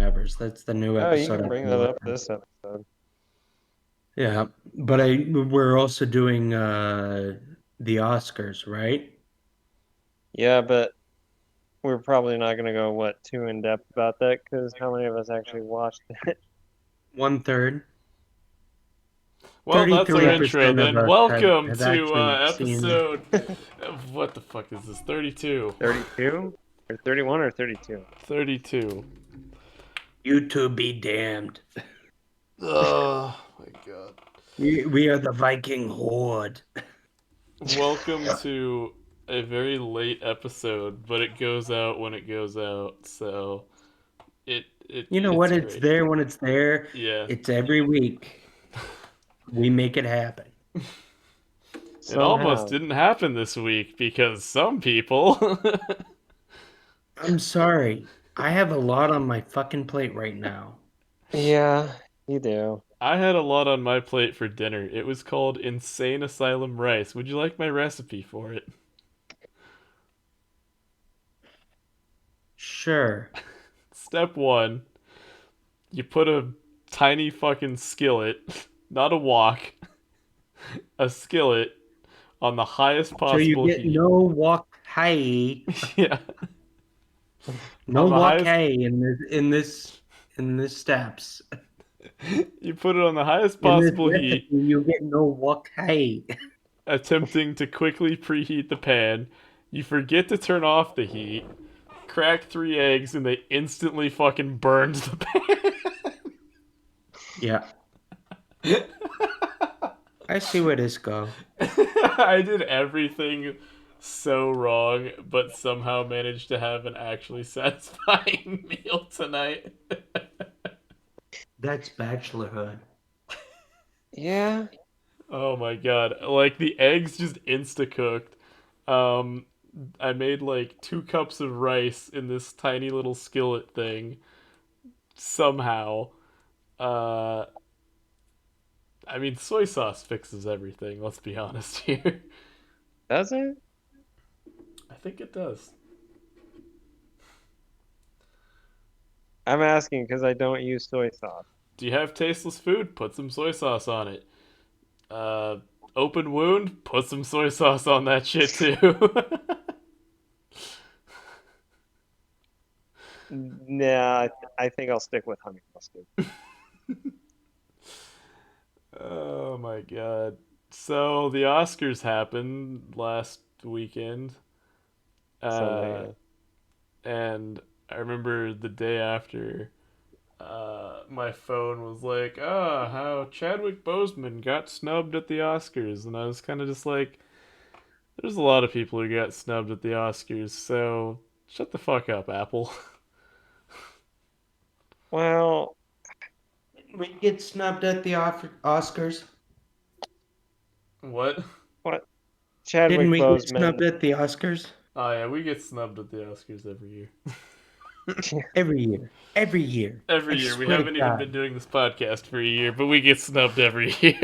Evers. That's the new Oh, you episode. can I've bring been that up watching. this episode. Yeah, but we're also doing the Oscars, right? Yeah, but we're probably not going to go, too in depth about that because how many of us actually watched it? 1/3. Well, that's our intro 33% of then. us Welcome have to actually seen. episode. What the fuck is this? 32. 32? Or 31 or 32? 32. YouTube be damned. Oh my god. We are the Viking horde. Welcome to a very late episode, but it goes out when it goes out, so You know it's what? It's great. there when it's there. Yeah. It's every week. We make it happen. It almost Somehow. didn't happen this week because some people. I'm sorry. I have a lot on my fucking plate right now. Yeah, you do. I had a lot on my plate for dinner. It was called Insane Asylum Rice. Would you like my recipe for it? Sure. Step 1, you put a tiny fucking skillet, not a wok, a skillet on the highest So you possible get heat. no wok high, Yeah. no On the wok highest high in this steps. You put it on the highest In this possible recipe, heat, you get no wok high. attempting to quickly preheat the pan. You forget to turn off the heat, crack 3 eggs, and they instantly fucking burned the pan. Yeah. I see where this go. I did everything so wrong, but somehow managed to have an actually satisfying meal tonight. That's bachelorhood. Yeah. Oh my god. Like, the eggs just insta-cooked. Um, I made like 2 cups of rice in this tiny little skillet thing. Somehow. Uh, I mean, soy sauce fixes everything, let's be honest here. Does it? I think it does. I'm asking because I don't use soy sauce. Do you have tasteless food? Put some soy sauce on it. Open wound? Put some soy sauce on that shit too. Nah, I think I'll stick with honey mustard. Oh my god. So the Oscars happened last weekend. Uh, Sunday. and I remember the day after, my phone was like, "Ah, how Chadwick Boseman got snubbed at the Oscars," and I was kind of just like, "There's a lot of people who got snubbed at the Oscars, so shut the fuck up, Apple." Well, We get snubbed at the Oscars. What? what? Didn't Chadwick we get Boseman. snubbed at the Oscars? Oh yeah, we get snubbed at the Oscars every year. Every year. Every year. Every I year. We swear to haven't even God. been doing this podcast for a year, but we get snubbed every year.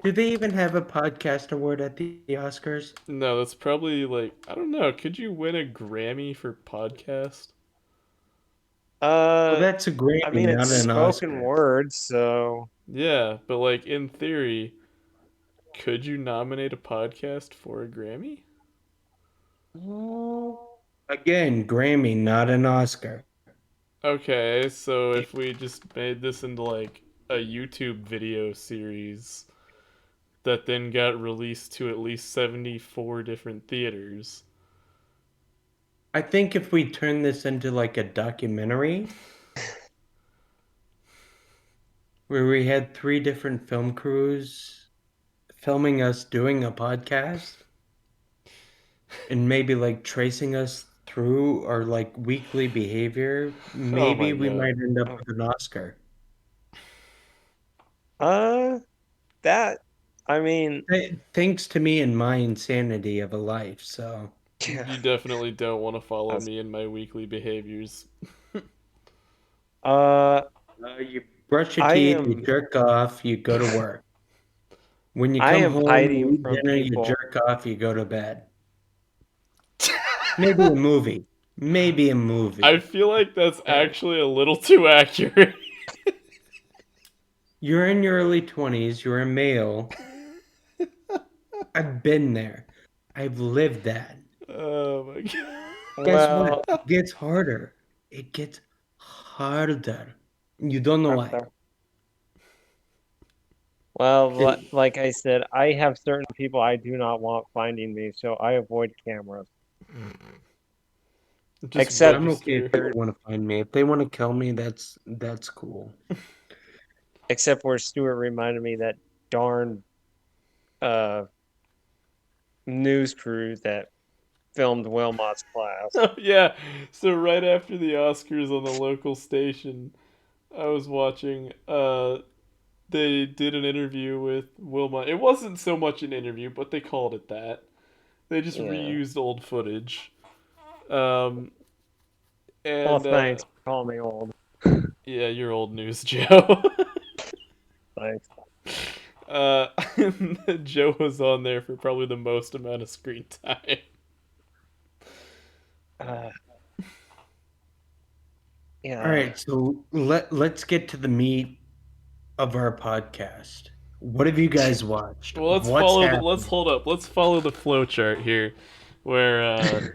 Do they even have a podcast award at the Oscars? No, that's probably like, I don't know. Could you win a Grammy for podcast? Well, Uh, that's a I Grammy, mean, it's not an spoken Oscar. words, so Yeah, but like in theory, could you nominate a podcast for a Grammy? Again, Grammy, not an Oscar. Okay, so if we just made this into like a YouTube video series that then got released to at least 74 different theaters. I think if we turn this into like a documentary where we had 3 different film crews filming us doing a podcast and maybe like tracing us through our like weekly behavior, Oh my maybe we god. might end up with an Oscar. uh, that, I mean, Thanks to me and my insanity of a life, so yeah. You definitely don't want to follow That's- me in my weekly behaviors. Uh, you brush your I teeth, am, you jerk off, you go to work. When you I come am home, you hiding eat from dinner, you people. jerk off, you go to bed. Maybe a movie. maybe a I movie. feel like that's actually a little too accurate. You're in your early 20s, you're a male. I've been there. I've lived that. Oh my god. Guess what? Well, It gets harder. It gets harder. You don't know why. okay. Well, It- like I said, I have certain people I do not want finding me, so I avoid cameras. Just Except I'm okay if they register. want to find me. If they want to kill me, that's cool. except where Stuart reminded me that darn uh news crew that filmed Wilmot's class. Oh, yeah. So right after the Oscars on the local station, I was watching. They did an interview with Wilma. It wasn't so much an interview, but they called it that. They just Yeah. reused old footage. Um, Well, and thanks for calling me old. yeah, you're old news, Joe. Thanks. uh, Joe was on there for probably the most amount of screen time. Uh, All yeah. right, so let's get to the meat of our podcast. What have you guys watched? Well, What's let's happening? hold up. Let's follow the flow chart here, where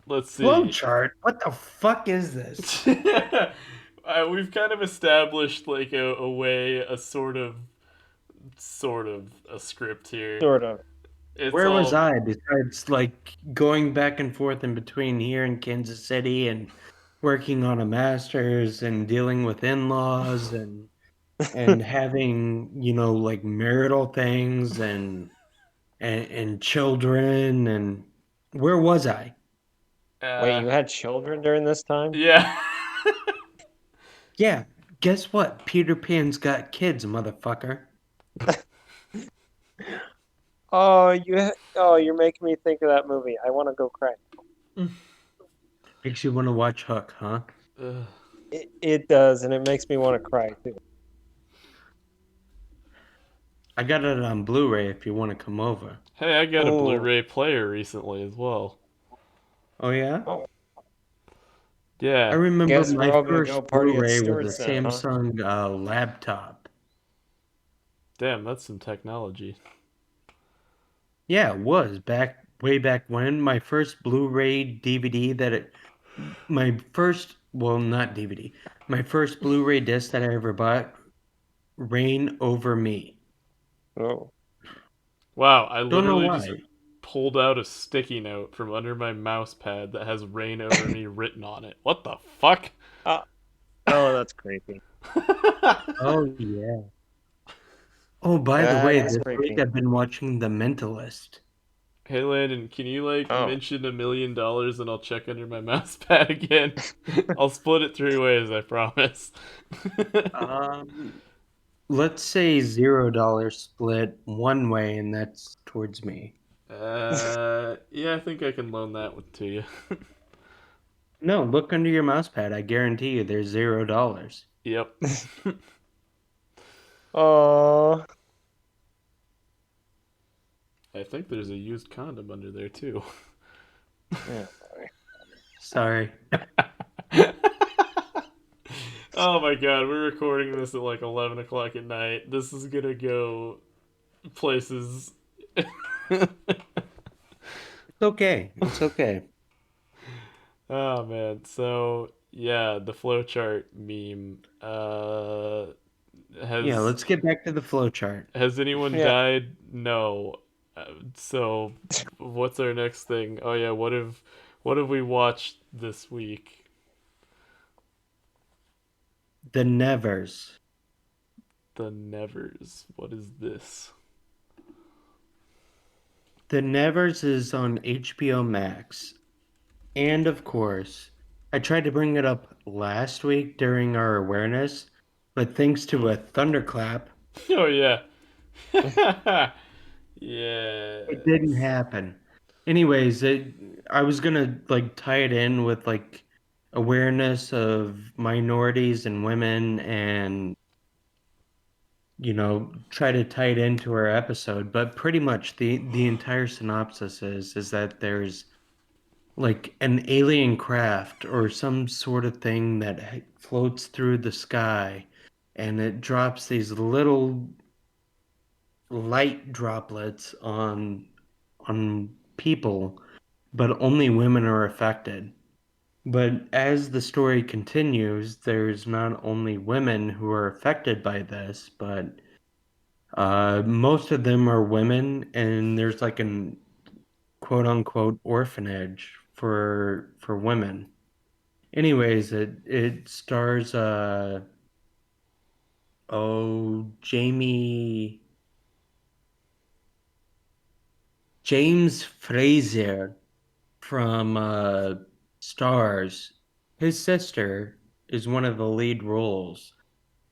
let's see. Flowchart? What the fuck is this? We've kind of established like a way, a sort of a script here. Sort of. It's Where was all I besides like going back and forth in between here in Kansas City and working on a master's and dealing with in-laws and having, like marital things and children and where was I? Wait, uh you had children during this time? yeah. Yeah, guess what? Peter Pan's got kids, motherfucker. Oh, you're making me think of that movie. I want to go cry. Makes you want to watch Hook, huh? Ugh. It does, and it makes me want to cry too. I got it on Blu-ray if you want to come over. Hey, I got a Oh, Blu-ray player recently as well. Oh yeah? oh, I Yeah. remember guess we're my all gonna go first party at Blu-ray was a Stewart's then, huh? Samsung laptop. Damn, that's some technology. Yeah, it was way back when my first Blu-ray DVD my first, well, not DVD, my first Blu-ray disc that I ever bought, Rain Over Me. Oh, Wow, I Don't know literally just why. pulled out a sticky note from under my mouse pad that has "Rain Over Me" written on it. What the fuck? uh, oh, that's creepy. Oh yeah. Oh, by the That way, is this week creepy. I've been watching The Mentalist. Hey Landon, can you like Oh, mention $1 million and I'll check under my mouse pad again? I'll split it three ways, I promise. Um, let's say $0 split one way, and that's towards me. Yeah, I think I can loan that one to you. No, look under your mouse pad. I guarantee you there's $0. Yep. oh, I think there's a used condom under there too. yeah. Sorry. Oh my god, we're recording this at like 11 o'clock at night. This is gonna go places. It's okay. It's okay. Oh man, so yeah, the flowchart meme. Yeah, Has let's get back to the flowchart. has anyone Yeah. died? No. So, what's our next thing? Oh yeah, what have we watched this week? The Nevers. The Nevers. What is this? The Nevers is on HBO Max. And of course, I tried to bring it up last week during our awareness, but thanks to a thunderclap, Oh yeah. it didn't Yes. happen. Anyways, I was gonna like tie it in with like awareness of minorities and women and try to tie it into our episode, but pretty much the entire synopsis is that there's like an alien craft or some sort of thing that floats through the sky and it drops these little light droplets on people, but only women are affected. But as the story continues, there's not only women who are affected by this, but most of them are women, and there's like an quote unquote orphanage for women. Anyways, it stars Jamie James Frazier from Stars. His sister is one of the lead roles,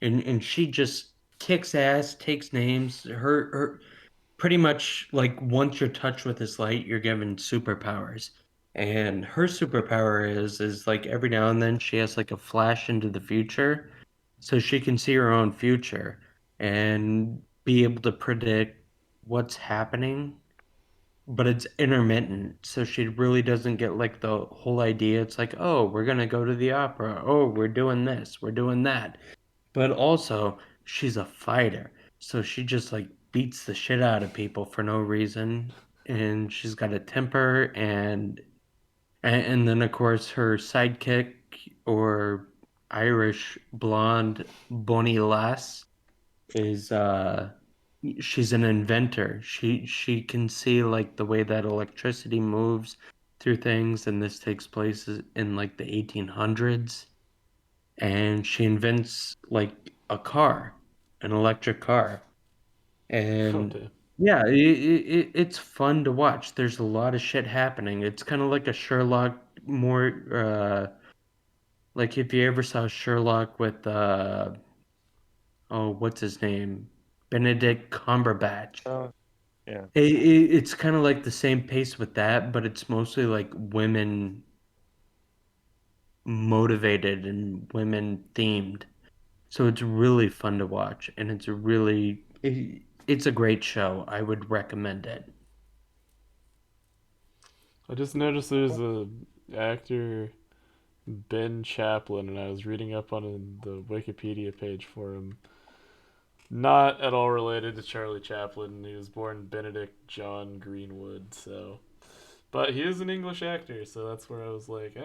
and she just kicks ass, takes names. Her pretty much like once you're touched with this light, you're given superpowers. And her superpower is like every now and then she has like a flash into the future, so she can see her own future and be able to predict what's happening, but it's intermittent, so she really doesn't get like the whole idea. It's like, oh, we're gonna go to the opera. Oh, we're doing this, we're doing that. But also, she's a fighter, so she just like beats the shit out of people for no reason, and she's got a temper, and then of course her sidekick or Irish blonde Bonnie Lass is she's an inventor. She can see like the way that electricity moves through things, and this takes place in like the 1800s, and she invents like a car, an electric car. Oh And damn. yeah, it's fun to watch. There's a lot of shit happening. It's kind of like a Sherlock, more like if you ever saw Sherlock with oh, what's his name? Benedict Cumberbatch. Oh, yeah. It's kind of like the same pace with that, but it's mostly like women motivated and women themed. So it's really fun to watch, and it's a great show. I would recommend it. I just noticed there's a actor Ben Chaplin, and I was reading up on the Wikipedia page for him. Not at all related to Charlie Chaplin. He was born Benedict John Greenwood, so. But he is an English actor, so that's where I was like,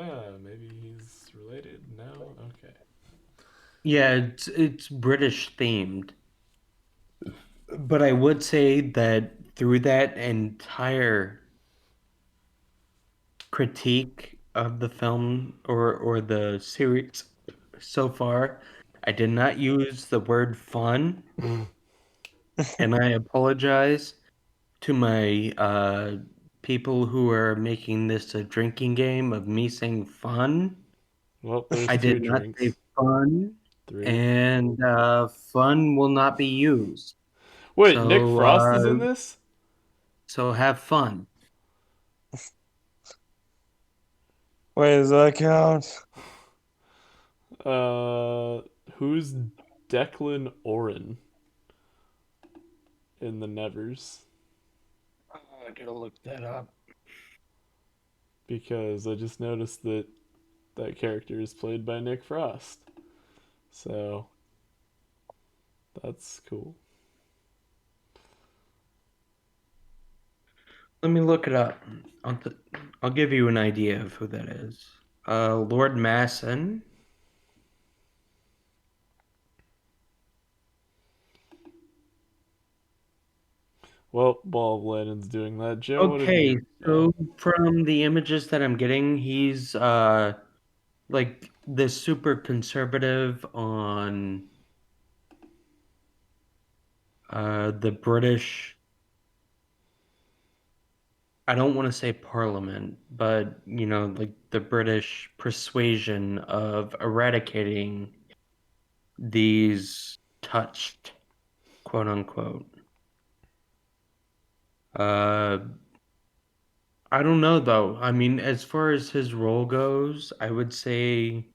maybe he's related. No, okay. Yeah, it's British themed, but I would say that through that entire critique of the film or the series so far, I did not use the word fun, and I apologize to my people who are making this a drinking game of me saying fun. Well, there's I two did not say drinks. fun, Three. and fun will not be used. Wait, Nick So Frost is in this? so have fun. Wait, does that count? Uh, who's Declan Oren in the Nevers? I gotta look that up. Because I just noticed that that character is played by Nick Frost. So that's cool. Let me look it up. I'll, th- I'll give you an idea of who that is. Lord Masson. Well, while Landon's doing that, Joe, what have Okay, you? Oh, so from the images that I'm getting, he's like the super conservative on the British. I don't want to say parliament, but like the British persuasion of eradicating these touched, quote unquote. Uh, I don't know though. I mean, as far as his role goes, I would say,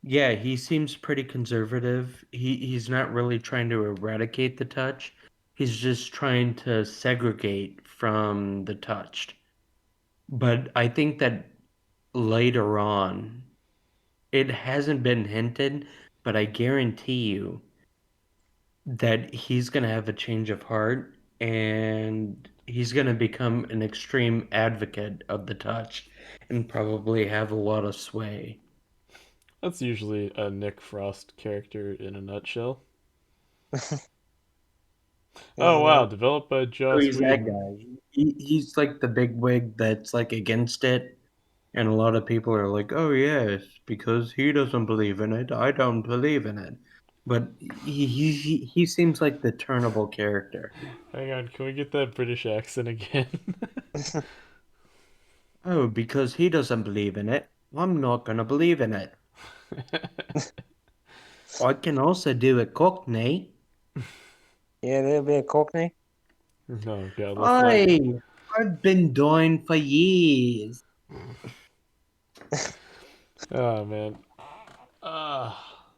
yeah, he seems pretty conservative. He's not really trying to eradicate the touch. He's just trying to segregate from the touched. But I think that later on, it hasn't been hinted, but I guarantee you that he's going to have a change of heart and he's going to become an extreme advocate of the touch and probably have a lot of sway. That's usually a Nick Frost character in a nutshell. Oh Isn't wow, it? developed by So Joss he's that Whedon. guy. He's like the big wig that's like against it. And a lot of people are like, oh, yes, because he doesn't believe in it. I don't believe in it. But he seems like the turnable character. Hang on, can we get that British accent again? Oh, because he doesn't believe in it. I'm not going to believe in it. I can also do a cockney. Yeah, there'll be a Cockney. Oh god, let's not. I've been dying for years. Oh man.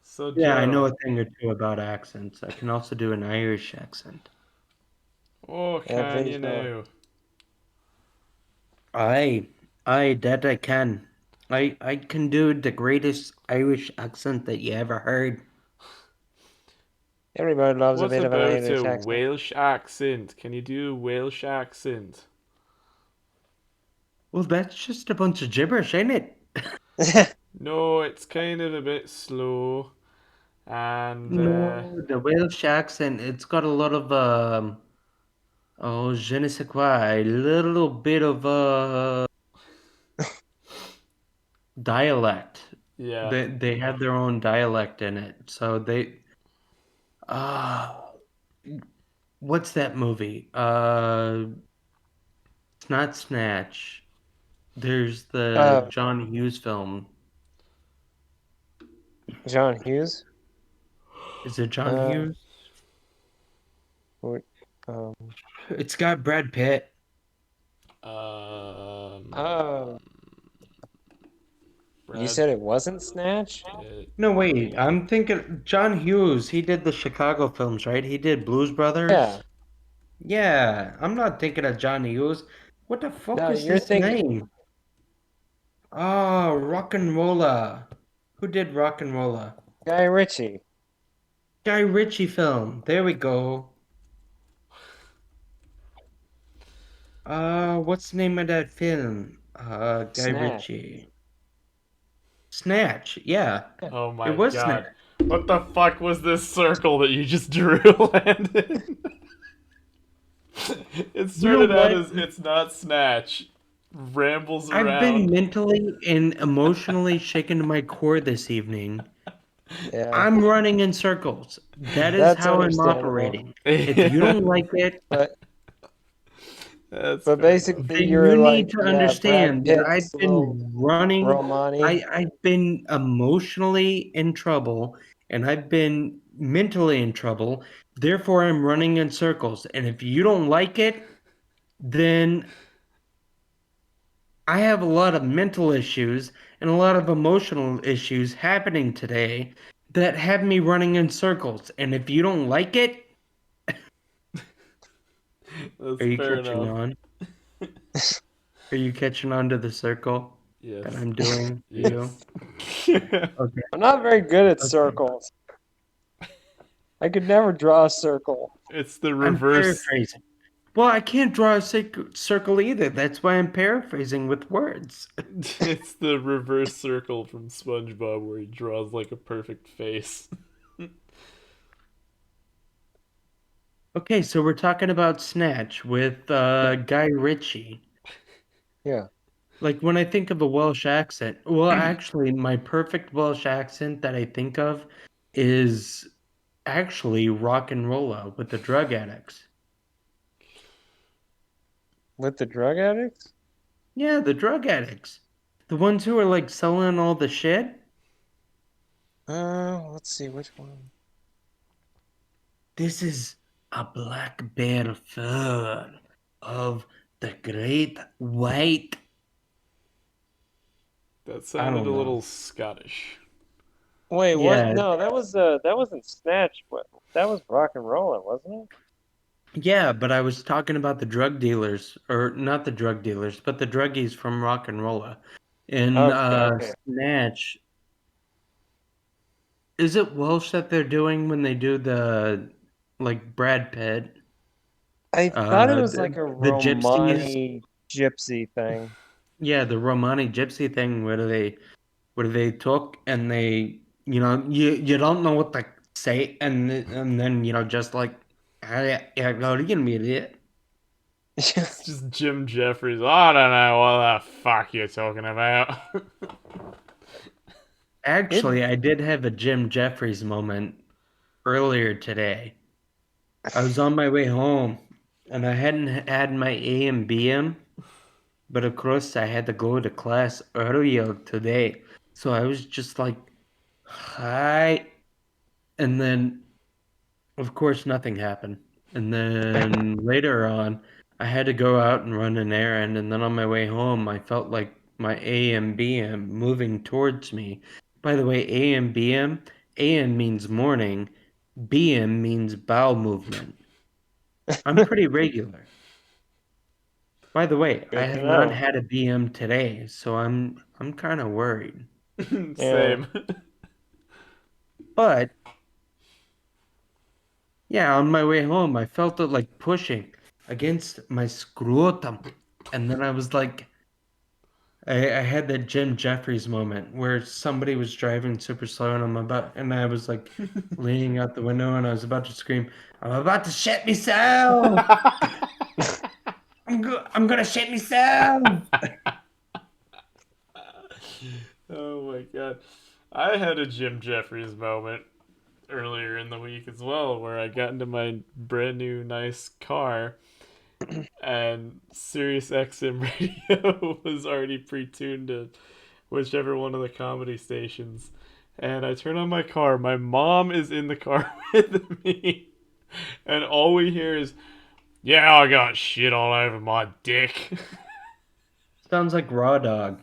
So Yeah, I know Joe. a thing or two about accents. I can also do an Irish accent. Oh, Yeah, can you please don't. now? Aye, that I can. I can do the greatest Irish accent that you ever heard. Everybody loves a What bit of an about a Irish accent. Welsh accent? Can you do a Welsh accent? Well, that's just a bunch of gibberish, ain't it? No, it's kind of a bit slow, and No, the Welsh accent, it's got a lot of oh, je ne sais quoi, a little bit of dialect. yeah. They have their own dialect in it. So they uh what's that movie? It's not Snatch. There's the uh, John Hughes film. John Hughes. Is it John Uh, Hughes? who- um, It's got Brad Pitt. Um, oh, you Brad said it wasn't Snatch? Pitt. No, wait. I'm thinking John Hughes. He did the Chicago films, right? He did Blues Yeah. Brothers. Yeah, I'm not thinking of John Hughes. What the fuck No, is you're his thinking name? Oh, Rock and Rolla. Who did Rock and Rolla? Guy Ritchie. Guy Ritchie film. There we go. What's the name of that film? Guy Snatch. Ritchie. Snatch. Yeah, Yeah. Oh it my was Snatch. god. What the fuck was this circle that you just drew, Landon? It You know started out what? as it's not Snatch. Rambles I've been around. mentally and emotionally shaken to my core this evening. Yeah, I'm running in circles. That is that's how I'm understandable. operating. If you Yeah. don't like it, But That's but fair enough. basically then you're you like, need to yeah, Brad understand that I've Pitt's little been running, Romani. I've been emotionally in trouble and I've been mentally in trouble. Therefore, I'm running in circles. And if you don't like it, then I have a lot of mental issues and a lot of emotional issues happening today that have me running in circles. And if you don't like it, That's are you fair catching enough. on? Are you catching on to the circle that Yes. I'm doing for you? Yes. Okay, I'm not very good at okay. circles. I could never draw a circle. It's the I'm reverse. paraphrasing. Well, I can't draw a circle either. That's why I'm paraphrasing with words. It's the reverse circle from SpongeBob where he draws like a perfect face. Okay, so we're talking about Snatch with Yeah, Guy Ritchie. yeah. Like when I think of a Welsh accent, well, actually, my perfect Welsh accent that I think of is actually rock and rolla with the drug addicts. With the drug addicts? Yeah, the drug addicts. The ones who are like selling all the shit. Let's see which one. This is a black bear fur of the great white. That I sounded a don't know. little Scottish. Wait, what? Yeah, No, that wasn't Snatch. What? That was Rock and Roller, wasn't it? Yeah, but I was talking about the drug dealers, or not the drug dealers, but the druggies from Rock and Rolla. In Okay, okay. Snatch, is it Welsh that they're doing when they do the like Brad Pitt? I thought it was like The, a the gypsies, Romani gypsy thing. yeah, the Romani gypsy thing where they talk and they, you don't know what to say, and then just like, yeah, go to me, idiot. It's just Jim Jeffries. I don't know what the fuck you're talking about. It Actually, I did have a Jim Jeffries moment earlier today. I was on my way home and I hadn't had my A and BM, but of course I had to go to class earlier today. So I was just like, hi. And then, of course, nothing happened. And then later on, I had to go out and run an errand. And then on my way home, I felt like my AM BM moving towards me. By the way, AM BM, AM means morning, BM means bowel movement. I'm pretty regular. By the way, I good to have not know. had a BM today, so I'm kind of worried. Yeah. Same. But yeah, on my way home, I felt it like pushing against my scrotum. And then I was like, I had that Jim Jeffries moment where somebody was driving super slow and and I was like leaning out the window and I was about to scream, I'm about to shit myself. I'm gonna shit myself. Oh my god. I had a Jim Jeffries moment earlier in the week as well where I got into my brand new nice car and Sirius XM radio was already pre-tuned to whichever one of the comedy stations. And I turn on my car. My mom is in the car with me. And all we hear is, "Yeah, I got shit all over my dick." Sounds like Raw Dog.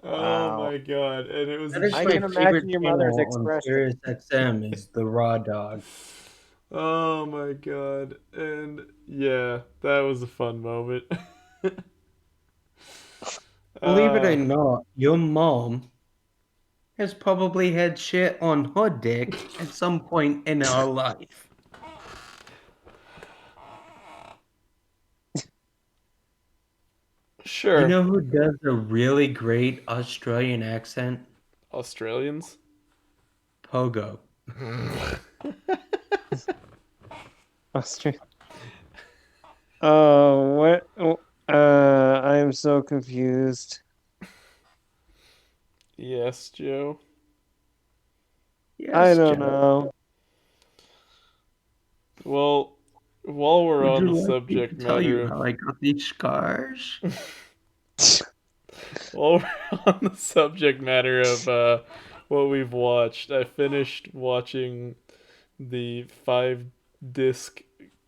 Oh Wow. my god. And it was That is I my can a imagine favorite your mother's channel on expression. Sirius XM is the Raw Dog. Oh my god. And yeah, that was a fun moment. Believe it or uh not, your mom has probably had shit on her dick at some point in her life. You sure. know who does a really great Australian accent? Australians? Pogo. Austria. Oh, what? I am so confused. Yes, Joe. I Yes, don't Joe. know. Well, while we're Would on the you like me to subject tell matter you of how I got these scars? while we're on the subject matter of what we've watched, I finished watching the 5 disc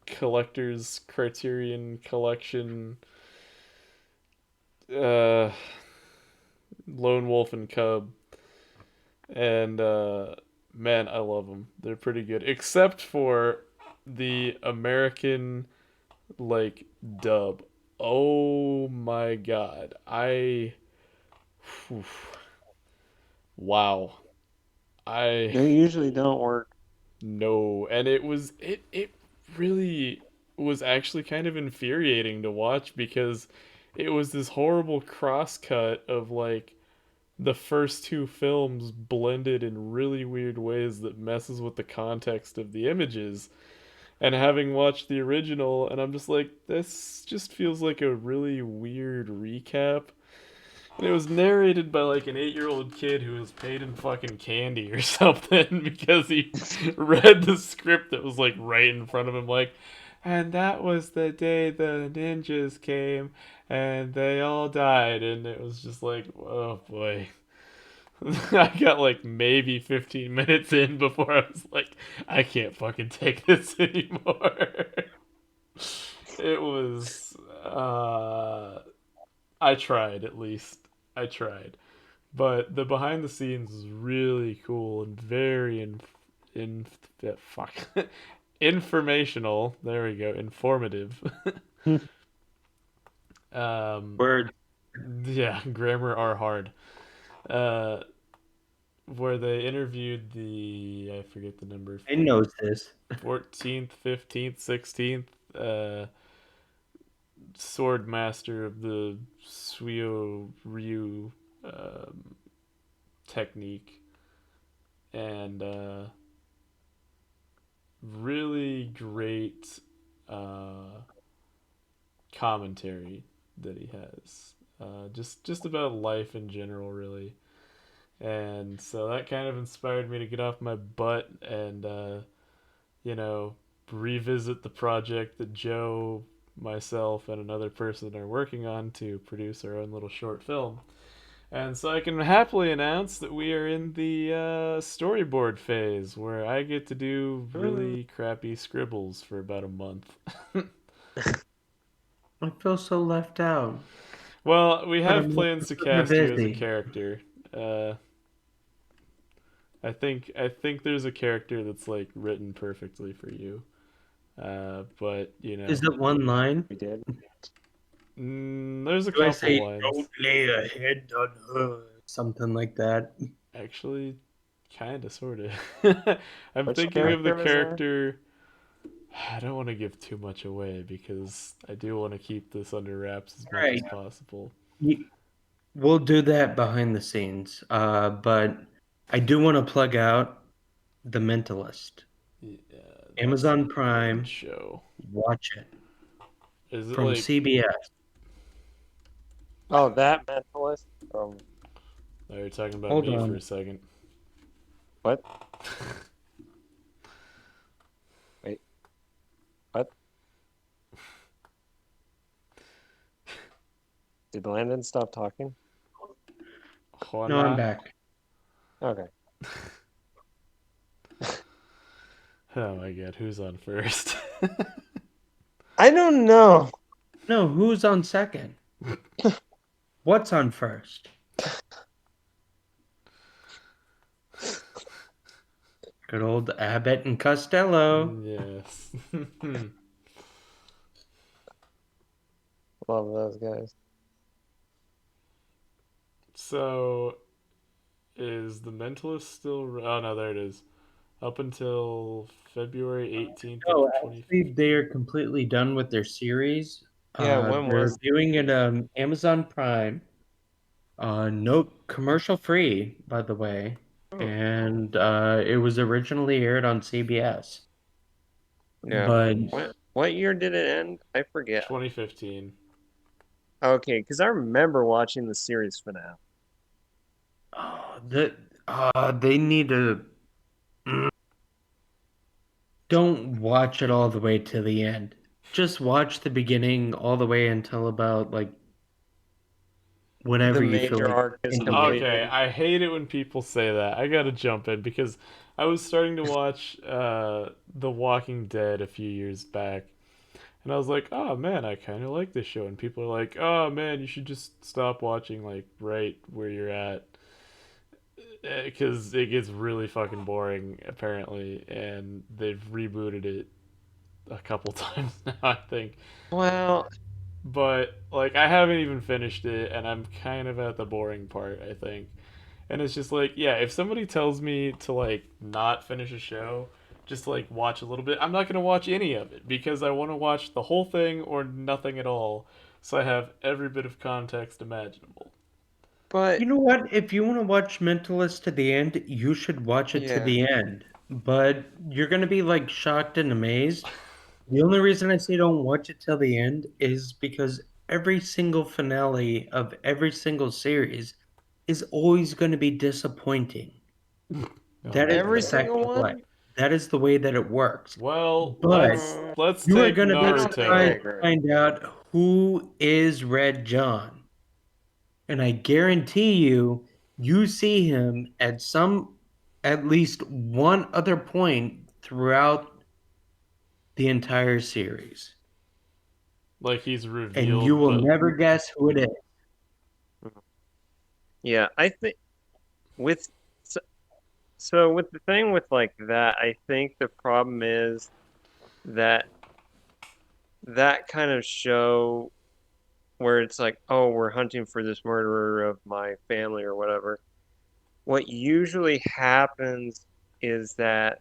collector's Criterion collection uh Lone Wolf and Cub, and man, I love them. They're pretty good, except for the American like dub. Oh my god, whew, wow, I They usually don't work. know, and it really was actually kind of infuriating to watch because it was this horrible cross cut of like the first two films blended in really weird ways that messes with the context of the images. And having watched the original, and I'm just like, this just feels like a really weird recap. And it was narrated by like an 8-year-old kid who was paid in fucking candy or something because he read the script that was like right in front of him, like, and that was the day the ninjas came and they all died. And it was just like, oh boy. I got like maybe 15 minutes in before I was like, I can't fucking take this anymore. It was, I tried at least. I tried. But the behind the scenes is really cool and very fuck informational. There we go. Informative. um, Word. yeah, grammar are hard. Uh, where they interviewed I forget the number, I knows this. 14th, 15th, 16th sword master of the Suyo Ryu um, technique, and really great uh, commentary that he has. Just about life in general, really. And so that kind of inspired me to get off my butt and you know revisit the project that Joe, myself, and another person are working on to produce our own little short film. And so I can happily announce that we are in the storyboard phase where I get to do really crappy scribbles for about a month. I feel so left out, Well, we but have I'm plans to super cast you as a busy. character. Uh, I think there's a character that's like written perfectly for you. But Is it one line? We did. there's a Do I couple say lines. don't lay a head on her? Something like that. Actually, kinda, sorta. I'm Which thinking of the character was that? character. I don't want to give too much away because I do want to keep this under wraps as much as Right. possible. We'll do that behind the scenes. But I do want to plug out The Mentalist. Yeah, that's a Amazon great Prime. show. Watch it Is it from like? CBS. Oh, that mentalist from Oh, you're talking about Hold me for on. a second. what? Wait, what? Did Landon stop talking? No, I'm Hola. back. Okay. Oh my god, who's on first? I don't know. No, who's on second? What's on first? Good old Abbott and Costello. Yes. Love those guys. So, is the Mentalist still? Oh no, there it is. Up until February 18th of No, 20. actually, they are completely done with their series. Yeah, when They're was? viewing it on Amazon Prime. No commercial free, by the way. Oh, And it was originally aired on CBS. yeah. But What year did it end? I forget. 2015. Okay, because I remember watching the series finale. the they need to don't watch it all the way to the end. Just watch the beginning all the way until about like The whenever you feel major like arc is ending it. Okay, completed. I hate it when people say that. I gotta jump in because I was starting to watch The Walking Dead a few years back, and I was like, oh man, I kind of like this show. And people are like, oh man, you should just stop watching like right where you're at because it gets really fucking boring apparently, and they've rebooted it a couple times now, I think. Well, But like I haven't even finished it, and I'm kind of at the boring part, I think. And it's just like, yeah, if somebody tells me to like not finish a show, just like watch a little bit, I'm not gonna watch any of it because I want to watch the whole thing or nothing at all, so I have every bit of context imaginable. but You know what? If you want to watch Mentalist to the end, you should watch it to yeah. the end. But you're gonna be like shocked and amazed. The only reason I say don't watch it till the end is because every single finale of every single series is always going to be disappointing. Oh That my is Every the god. fact single of life. one? That is the way that it works. Well, But let's you are take going to be I don't think I Naruto. surprised to agree. find out who is Red John. And I guarantee you, you see him at least one other point throughout the entire series. Like he's And you revealed, will but never guess who it is. Yeah, I think with so, so with the thing with like that, I think the problem is that that kind of show where it's like, oh, we're hunting for this murderer of my family or whatever. What usually happens is that,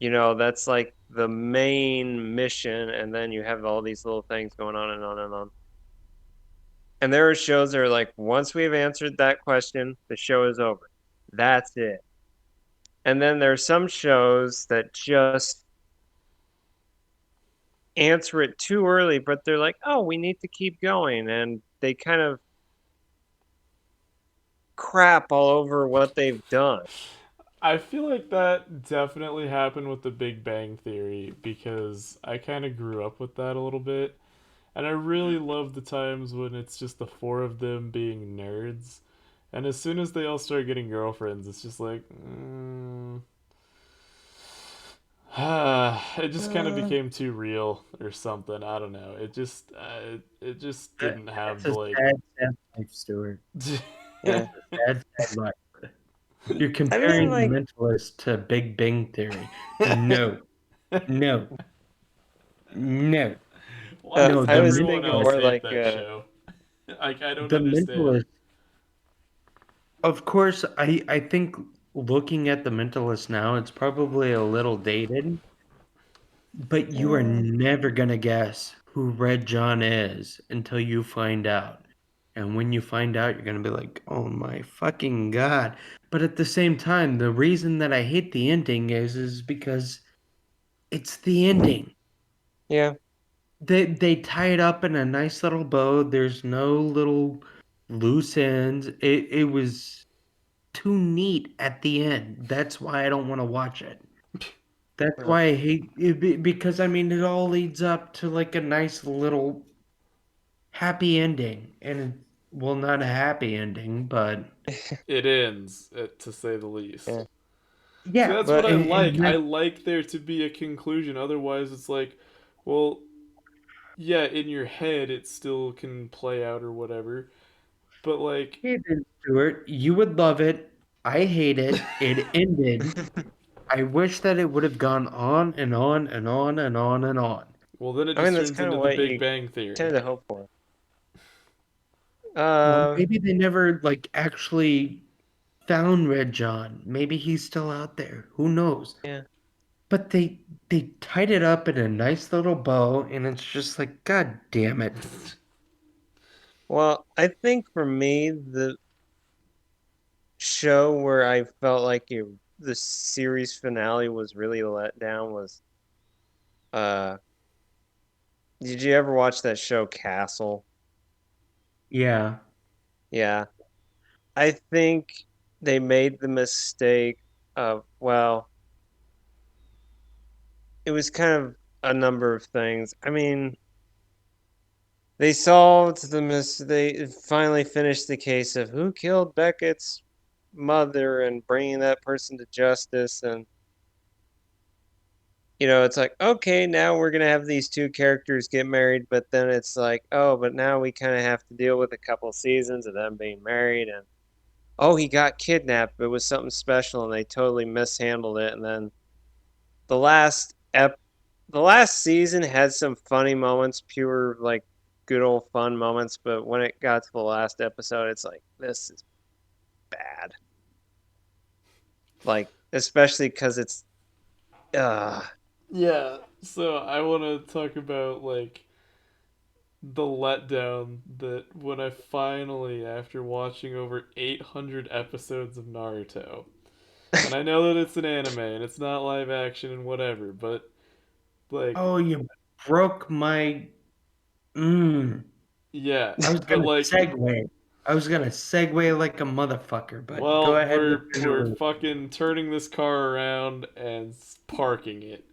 that's like the main mission, and then you have all these little things going on and on and on. And there are shows that are like, once we've answered that question, the show is over. That's it. And then there are some shows that just answer it too early, but they're like, oh, we need to keep going. And they kind of crap all over what they've done. I feel like that definitely happened with the Big Bang Theory because I kind of grew up with that a little bit. And I really love the times when it's just the four of them being nerds. And as soon as they all start getting girlfriends, it's just like, it just kind of became too real or something. I don't know. It just didn't have That's the a like. sad life, Stuart. Yeah. Sad life. You're I mean, comparing The like, Mentalist to Big Bang Theory. No, no, no, Why does no. I The was everyone thinking else more Mentalist, hate like, that show? Like I don't the understand. Mentalist. Of course, I think looking at The Mentalist now, it's probably a little dated, but you are mm, never gonna guess who Red John is until you find out. And when you find out, you're gonna be like, "Oh my fucking god!" But at the same time, the reason that I hate the ending is because it's the ending. yeah. They tie it up in a nice little bow. There's no little loose ends. It was too neat at the end. That's why I don't want to watch it. That's uh, why I hate it because I mean it all leads up to like a nice little happy ending, and well, not a happy ending, but It ends, to say the least. yeah. See, yeah, that's what But I and like. I that like there to be a conclusion. Otherwise, it's like, well, yeah, in your head it still can play out or whatever. But like, hey then, Stuart, you would love it. I hate it. It ended. I wish that it would have gone on and on and on and on and on. well, then it I mean, just that's turns kind of into the what Big you Bang tend Theory. to hope for. Well, Uh, maybe they never like actually found Red John. Maybe he's still out there. Who knows? yeah. But they tied it up in a nice little bow, and it's just like, God damn it. Well, I think for me, the show where I felt like the series finale was really let down was, uh, did you ever watch that show Castle? Yeah. Yeah. I think they made the mistake of, well, it was kind of a number of things. I mean, they solved they finally finished the case of who killed Beckett's mother and bringing that person to justice. And, it's like, okay, now we're going to have these two characters get married. But then it's like, oh, but now we kind of have to deal with a couple seasons of them being married. And, oh, he got kidnapped. It was something special and they totally mishandled it. And then the last ep the last season had some funny moments, pure like good old fun moments, but when it got to the last episode, it's like this is bad. Like especially because it's uh Yeah. So I want to talk about like the letdown that when I finally, after watching over 800 episodes of Naruto, and I know that it's an anime and it's not live action and whatever, but like, Oh, you broke my. Mm. yeah, I was but gonna like, segue. I was gonna segue like a motherfucker, but go well, ahead with we're your. fucking turning this car around and parking it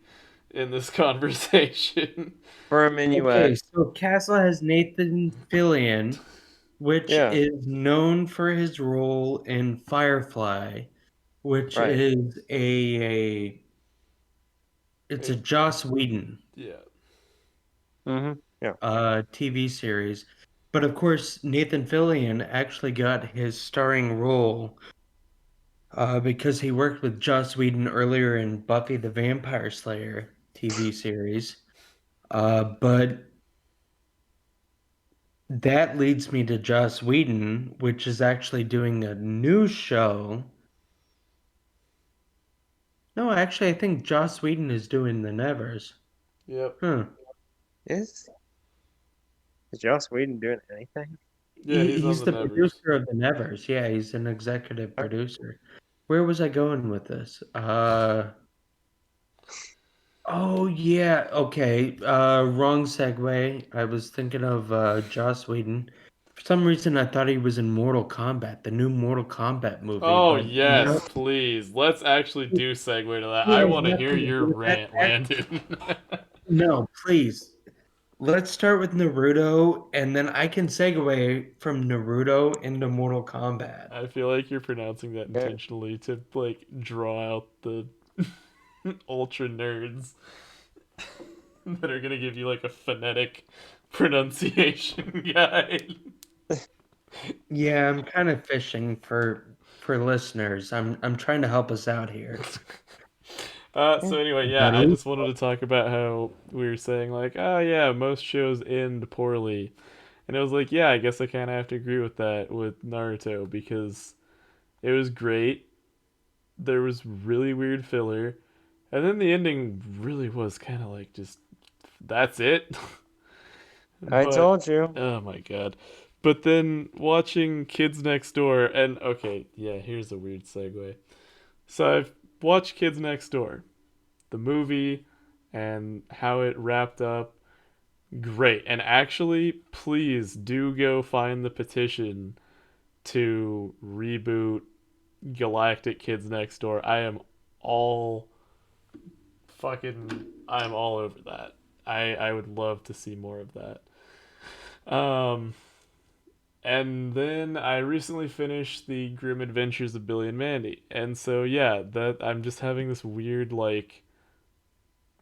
in this conversation. for a minuet. Okay, so Castle has Nathan Fillion, which Yeah, is known for his role in Firefly, which right. is it's a It, Joss Whedon yeah, Yeah. TV series. But of course, Nathan Fillion actually got his starring role because he worked with Joss Whedon earlier in Buffy the Vampire Slayer TV series. But that leads me to Joss Whedon, which is actually doing a new show. No, actually, I think Joss Whedon is doing the Nevers. Yep. Huh. Is Joss Whedon doing anything? Yeah, he's on He's the the Nevers. producer of the Nevers. Yeah, he's an executive Uh, producer. Where was I going with this? Oh yeah, okay. Wrong segue. I was thinking of Joss Whedon. For some reason, I thought he was in Mortal Kombat, the new Mortal Kombat movie, Oh but no, yes, please. Let's actually do segue to that. it I has want to hear nothing to your do with that. rant, Landon. No, please. Let's start with Naruto, and then I can segue from Naruto into Mortal Kombat. I feel like you're pronouncing that yeah. intentionally to like draw out the ultra nerds that are gonna give you like a phonetic pronunciation guide. Yeah, I'm kind of fishing for listeners. I'm trying to help us out here. So anyway, yeah, I just wanted Naruto. to talk about how we were saying like, oh yeah, most shows end poorly, and it was like, yeah, I guess I kind of have to agree with that with Naruto because it was great. There was really weird filler, and then the ending really was kind of like just that's it. I But told you. oh my god. But then watching Kids Next Door, and okay, yeah, here's a weird segue. So I've watched Kids Next Door, the movie, and how it wrapped up. Great. And actually, please do go find the petition to reboot Galactic Kids Next Door. All I'm all over that. I would love to see more of that. Um and then I recently finished the Grim Adventures of Billy and Mandy. And so yeah, that I'm just having this weird like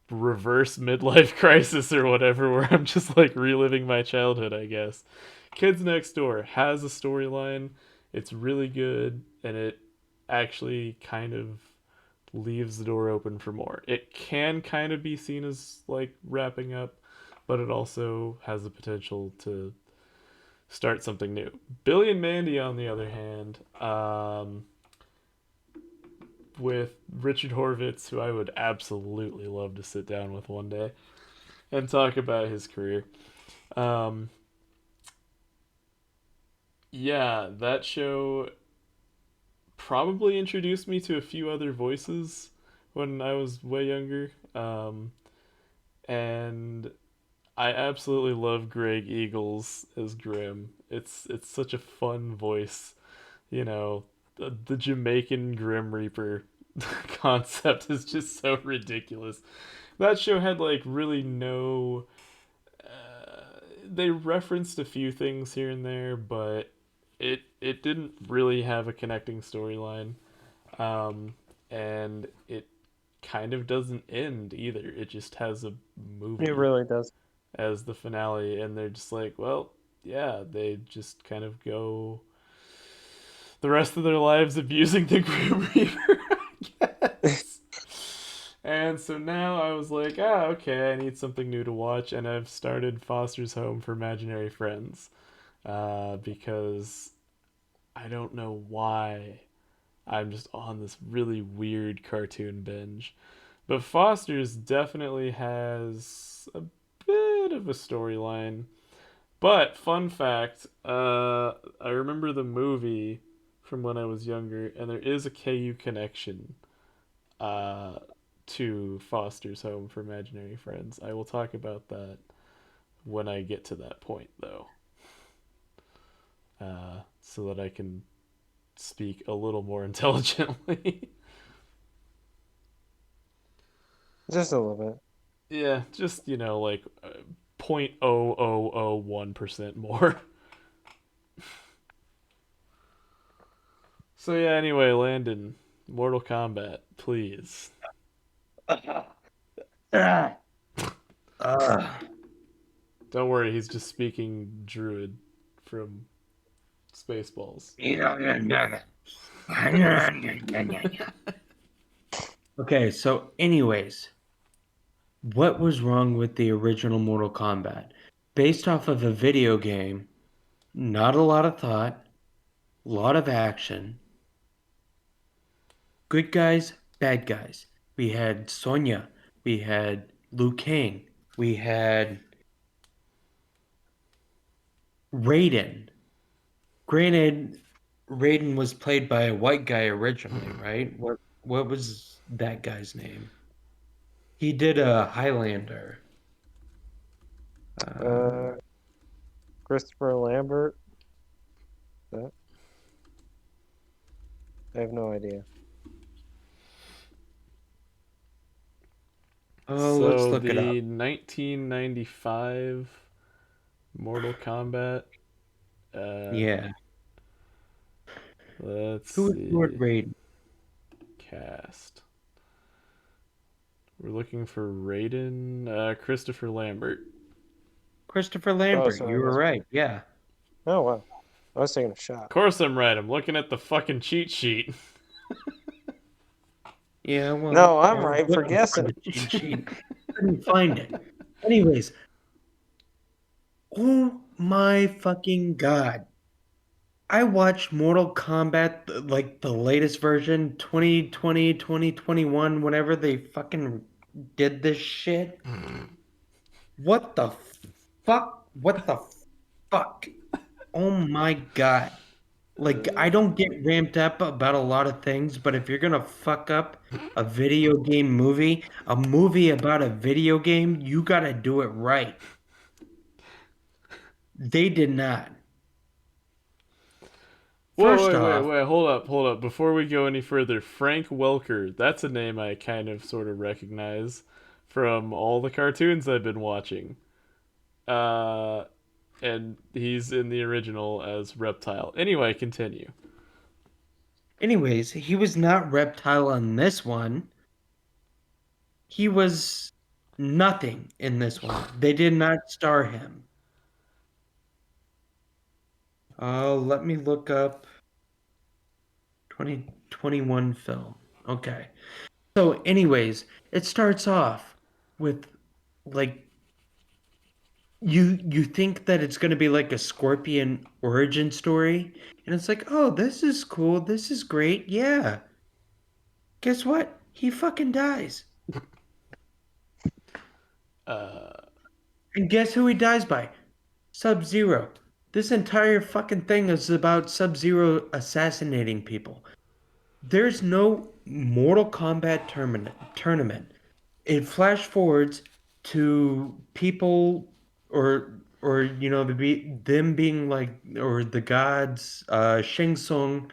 reverse midlife crisis or whatever where I'm just like reliving my childhood, I guess. Kids Next Door has a storyline. It's really good and it actually kind of leaves the door open for more. It can kind of be seen as like wrapping up, but it also has the potential to start something new. Billy and Mandy, on the other hand, with Richard Horvitz, who I would absolutely love to sit down with one day and talk about his career. Um, yeah, that show probably introduced me to a few other voices when I was way younger. And I absolutely love Greg Eagles as Grim. It's such a fun voice, you know. The Jamaican Grim Reaper concept is just so ridiculous. That show had like really no. They referenced a few things here and there, but it didn't really have a connecting storyline, and it kind of doesn't end either. It just has a It movie really does. as the finale, and they're just like, well, yeah, they just kind of go the rest of their lives abusing the Grim Reaper, I guess. And so now I was like, ah, okay, I need something new to watch, and I've started Foster's Home for Imaginary Friends, because I don't know why I'm just on this really weird cartoon binge. But Foster's definitely has a bit of a storyline. But fun fact, I remember the movie from when I was younger, and there is a KU connection uh, to Foster's Home for Imaginary Friends. I will talk about that when I get to that point, though, so that I can speak a little more intelligently. Just a little bit. Yeah, just like 0.0001% more. So yeah, anyway, Landon, Mortal Kombat, please. Ah, ah. Don't worry, he's just speaking Druid from Spaceballs. Okay, so anyways, What was wrong with the original Mortal Kombat? Based off of a video game, not a lot of thought, a lot of action, good guys, bad guys. We had Sonya, we had Liu Kang, we had Raiden. Granted, Raiden was played by a white guy originally, right? What was that guy's name? He did a Highlander. Uh, Uh, Christopher Lambert. That I have no idea. oh, let's So look it up. the 1995 Mortal Kombat. Uh, Yeah. let's Who is Lord see. Raiden? Cast. We're looking for Raiden. Christopher Lambert. Christopher Oh, Lambert. so You I were must be. right. Yeah. Oh wow, I was taking a Of shot. course I'm right. I'm looking at the fucking cheat sheet. Yeah, well, No, I I'm was right for looking for guessing. the cheat sheet. Couldn't find it. Anyways, oh my fucking God. I watched Mortal Kombat, like the latest version, 2020, 2021, whenever they fucking did this shit. What the fuck? What the fuck? Oh my God. Like, I don't get ramped up about a lot of things, but if you're gonna fuck up a movie about a video game, you gotta do it right. They did not. Whoa, First wait, wait, off, wait. Hold up, hold up. Before we go any further, Frank Welker. That's a name I kind of sort of recognize from all the cartoons I've been watching. Uh, and he's in the original as Reptile. Anyway, continue. anyways, he was not Reptile on this one. He was nothing in this one. They did not star him. Let me look up 2021 film. Okay. So, anyways, it starts off with like you think that it's going to be like a Scorpion origin story, and it's like, "Oh, this is cool. This is great." Yeah. Guess what? He fucking dies. Uh, And guess who he dies by? Sub-Zero. This entire fucking thing is about Sub-Zero assassinating people. There's no Mortal Kombat tournament. It flash forwards to people or them being like or the gods Shang Tsung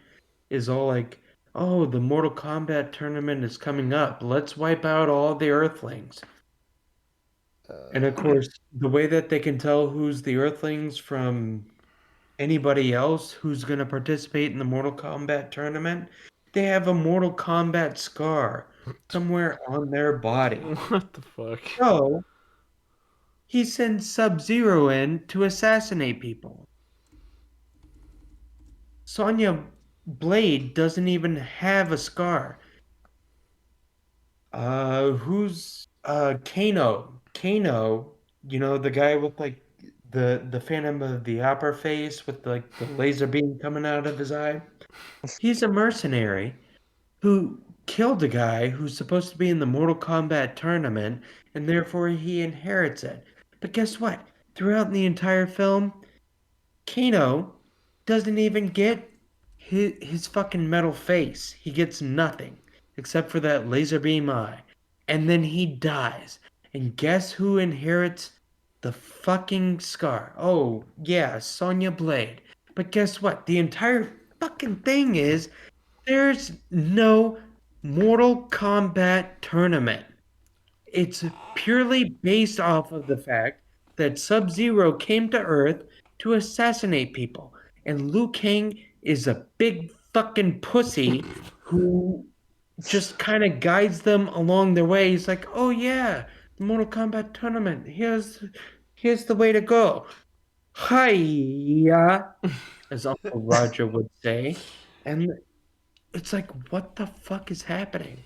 is all like, "Oh, the Mortal Kombat tournament is coming up. Let's wipe out all the Earthlings." And of course, the way that they can tell who's the Earthlings from anybody else who's going to participate in the Mortal Kombat tournament, they have a Mortal Kombat scar somewhere on their body. what the fuck? So he sends Sub-Zero in to assassinate people. Sonya Blade doesn't even have a scar. Who's Kano? Kano, the guy with like the Phantom of the Opera face with like the laser beam coming out of his eye. He's a mercenary who killed a guy who's supposed to be in the Mortal Kombat tournament, and therefore he inherits it. But guess what? Throughout the entire film, Kano doesn't even get his fucking metal face. He gets nothing except for that laser beam eye. And then he dies. And guess who inherits the fucking scar? Oh, yeah, Sonya Blade. But guess what? The entire fucking thing is there's no Mortal Kombat tournament. It's purely based off of the fact that Sub-Zero came to Earth to assassinate people, and Liu Kang is a big fucking pussy who just kind of guides them along their way. He's like, "Oh yeah, the Mortal Kombat tournament. Here's the way to go." Hiya, as Uncle Roger would say. And it's like, what the fuck is happening?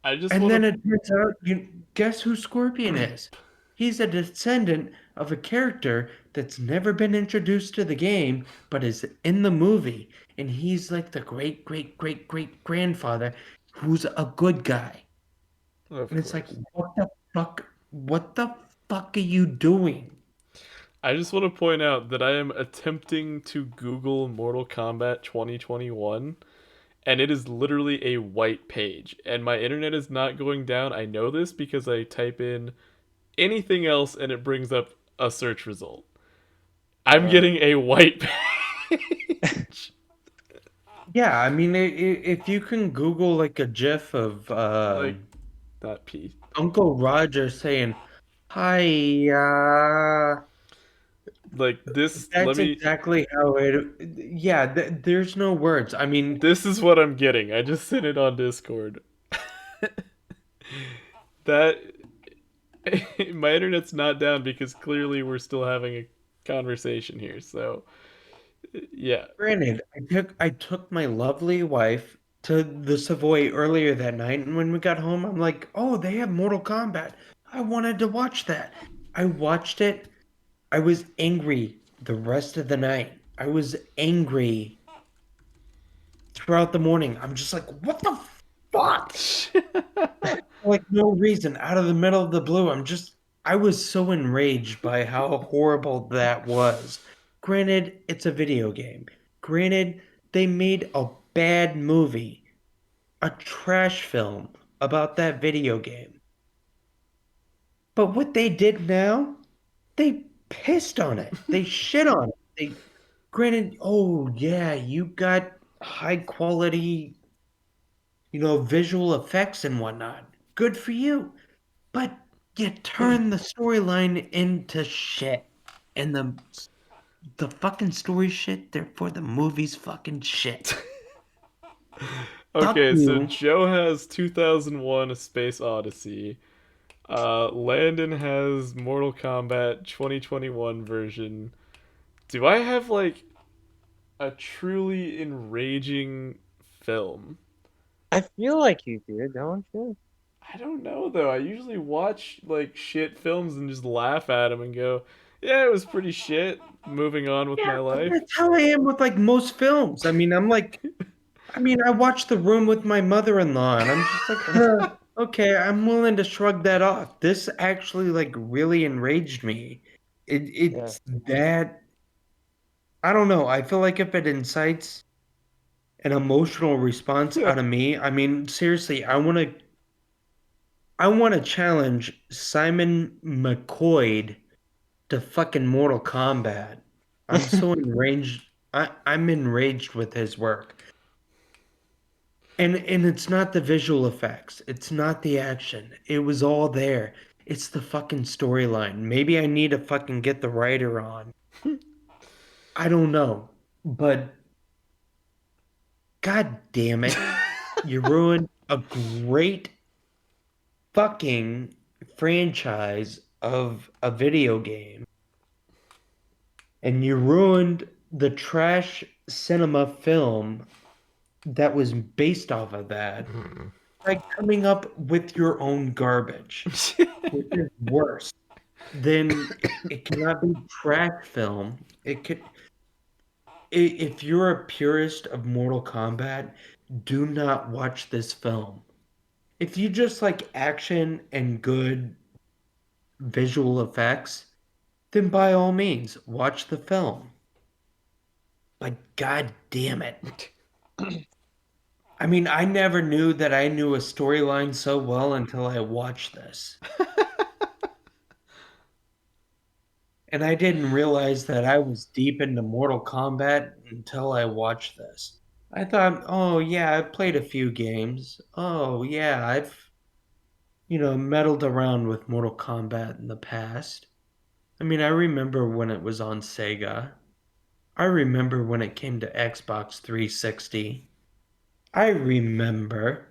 I just And want then to. it turns out, you guess who Scorpion is? He's a descendant of a character that's never been introduced to the game, but is in the movie. And he's like the great, great, great, great grandfather who's a good guy. And Of it's like, course. what the fuck? What the fuck are you doing? I just want to point out that I am attempting to Google Mortal Kombat 2021, and it is literally a white page. And my internet is not going down. I know this because I type in anything else and it brings up a search result. I'm Uh, getting a white page. Yeah, I mean, if you can Google like a GIF of Like, that P. Uncle Roger saying, "Hi, Like, this, let that's me. exactly how it. Yeah, there's no words. I mean, This is what I'm getting. I just sent it on Discord. That. My internet's not down because clearly we're still having a conversation here, so. Yeah. granted, I took my lovely wife to the Savoy earlier that night, and when we got home, I'm like, "Oh, they have Mortal Kombat. I wanted to watch that." I watched it. I was angry the rest of the night. I was angry throughout the morning. I'm just like, "What the fuck?" Like no reason, out of the middle of the blue. I was so enraged by how horrible that was. Granted, it's a video game. Granted, they made a bad movie, a trash film about that video game. But what they did now, they pissed on it. They shit on it. Granted, oh yeah, you got high quality, visual effects and whatnot. Good for you. But you turn the storyline into shit. And the fucking story shit, therefore the movie's fucking shit. Fuck Okay, so you. Joe has 2001 A Space Odyssey. Landon has Mortal Kombat 2021 version. Do I have, like, a truly enraging film? I feel like you do, don't you? I don't know, though. I usually watch, like, shit films and just laugh at them and go, yeah, it was pretty shit. Moving on with Yeah, my but life. that's how I am with like most films. I watched The Room with my mother-in-law, and I'm just like, huh, okay, I'm willing to shrug that off. This actually like really enraged me. Yeah. It's that I don't know. I feel like if it incites an emotional response out of me, I mean, seriously, I want to challenge Simon McCoy to fucking Mortal Kombat. I'm so enraged. I'm enraged with his work. And it's not the visual effects. It's not the action. It was all there. It's the fucking storyline. Maybe I need to fucking get the writer on. I don't know. But god damn it. You ruined a great fucking franchise of a video game. And you ruined the trash cinema film that was based off of that by coming up with your own garbage, which is worse. Then it cannot be trash film. If you're a purist of Mortal Kombat, do not watch this film. If you just like action and good visual effects, then by all means, watch the film. But god damn it. I mean, I never knew that I knew a storyline so well until I watched this. And I didn't realize that I was deep into Mortal Kombat until I watched this. I thought, oh yeah, I've played a few games. Oh yeah, I've meddled around with Mortal Kombat in the past. I mean, I remember when it was on Sega. I remember when it came to Xbox 360. I remember.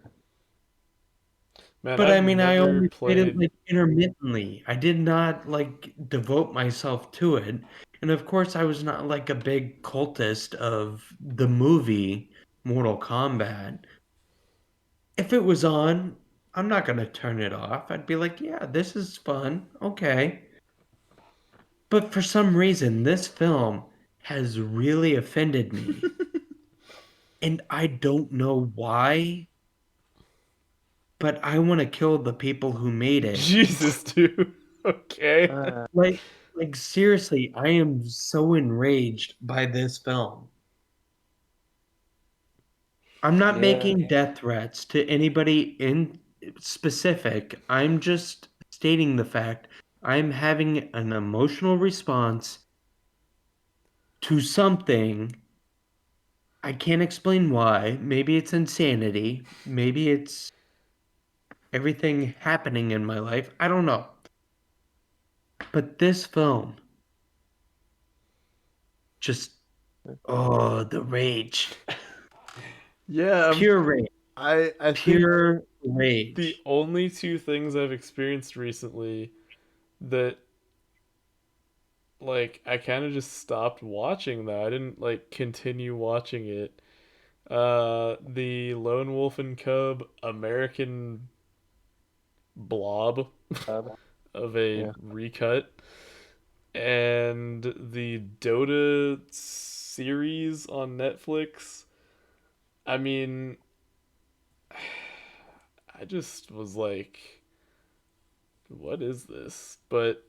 Man, But I I've mean, I never only played it played. like intermittently. I did not like devote myself to it. And of course, I was not like a big cultist of the movie Mortal Kombat. If it was on, I'm not gonna turn it off. I'd be like, yeah, this is fun. Okay. But for some reason, this film has really offended me. And I don't know why, but I want to kill the people who made it. Jesus, dude. Okay. Uh, Like, like seriously, I am so enraged by this film. I'm not yeah, making death threats to anybody in specific. I'm just stating the fact I'm having an emotional response to something. I can't explain why. Maybe it's insanity. Maybe it's everything happening in my life. I don't know. But this film just, oh, the rage. Yeah, Pure rage. I think Pure the rage. only two things I've experienced recently that like I kind of just stopped watching that. I didn't like continue watching it. The Lone Wolf and Cub American blob of a yeah. recut and the Dota series on Netflix. I mean, I just was like, what is this? But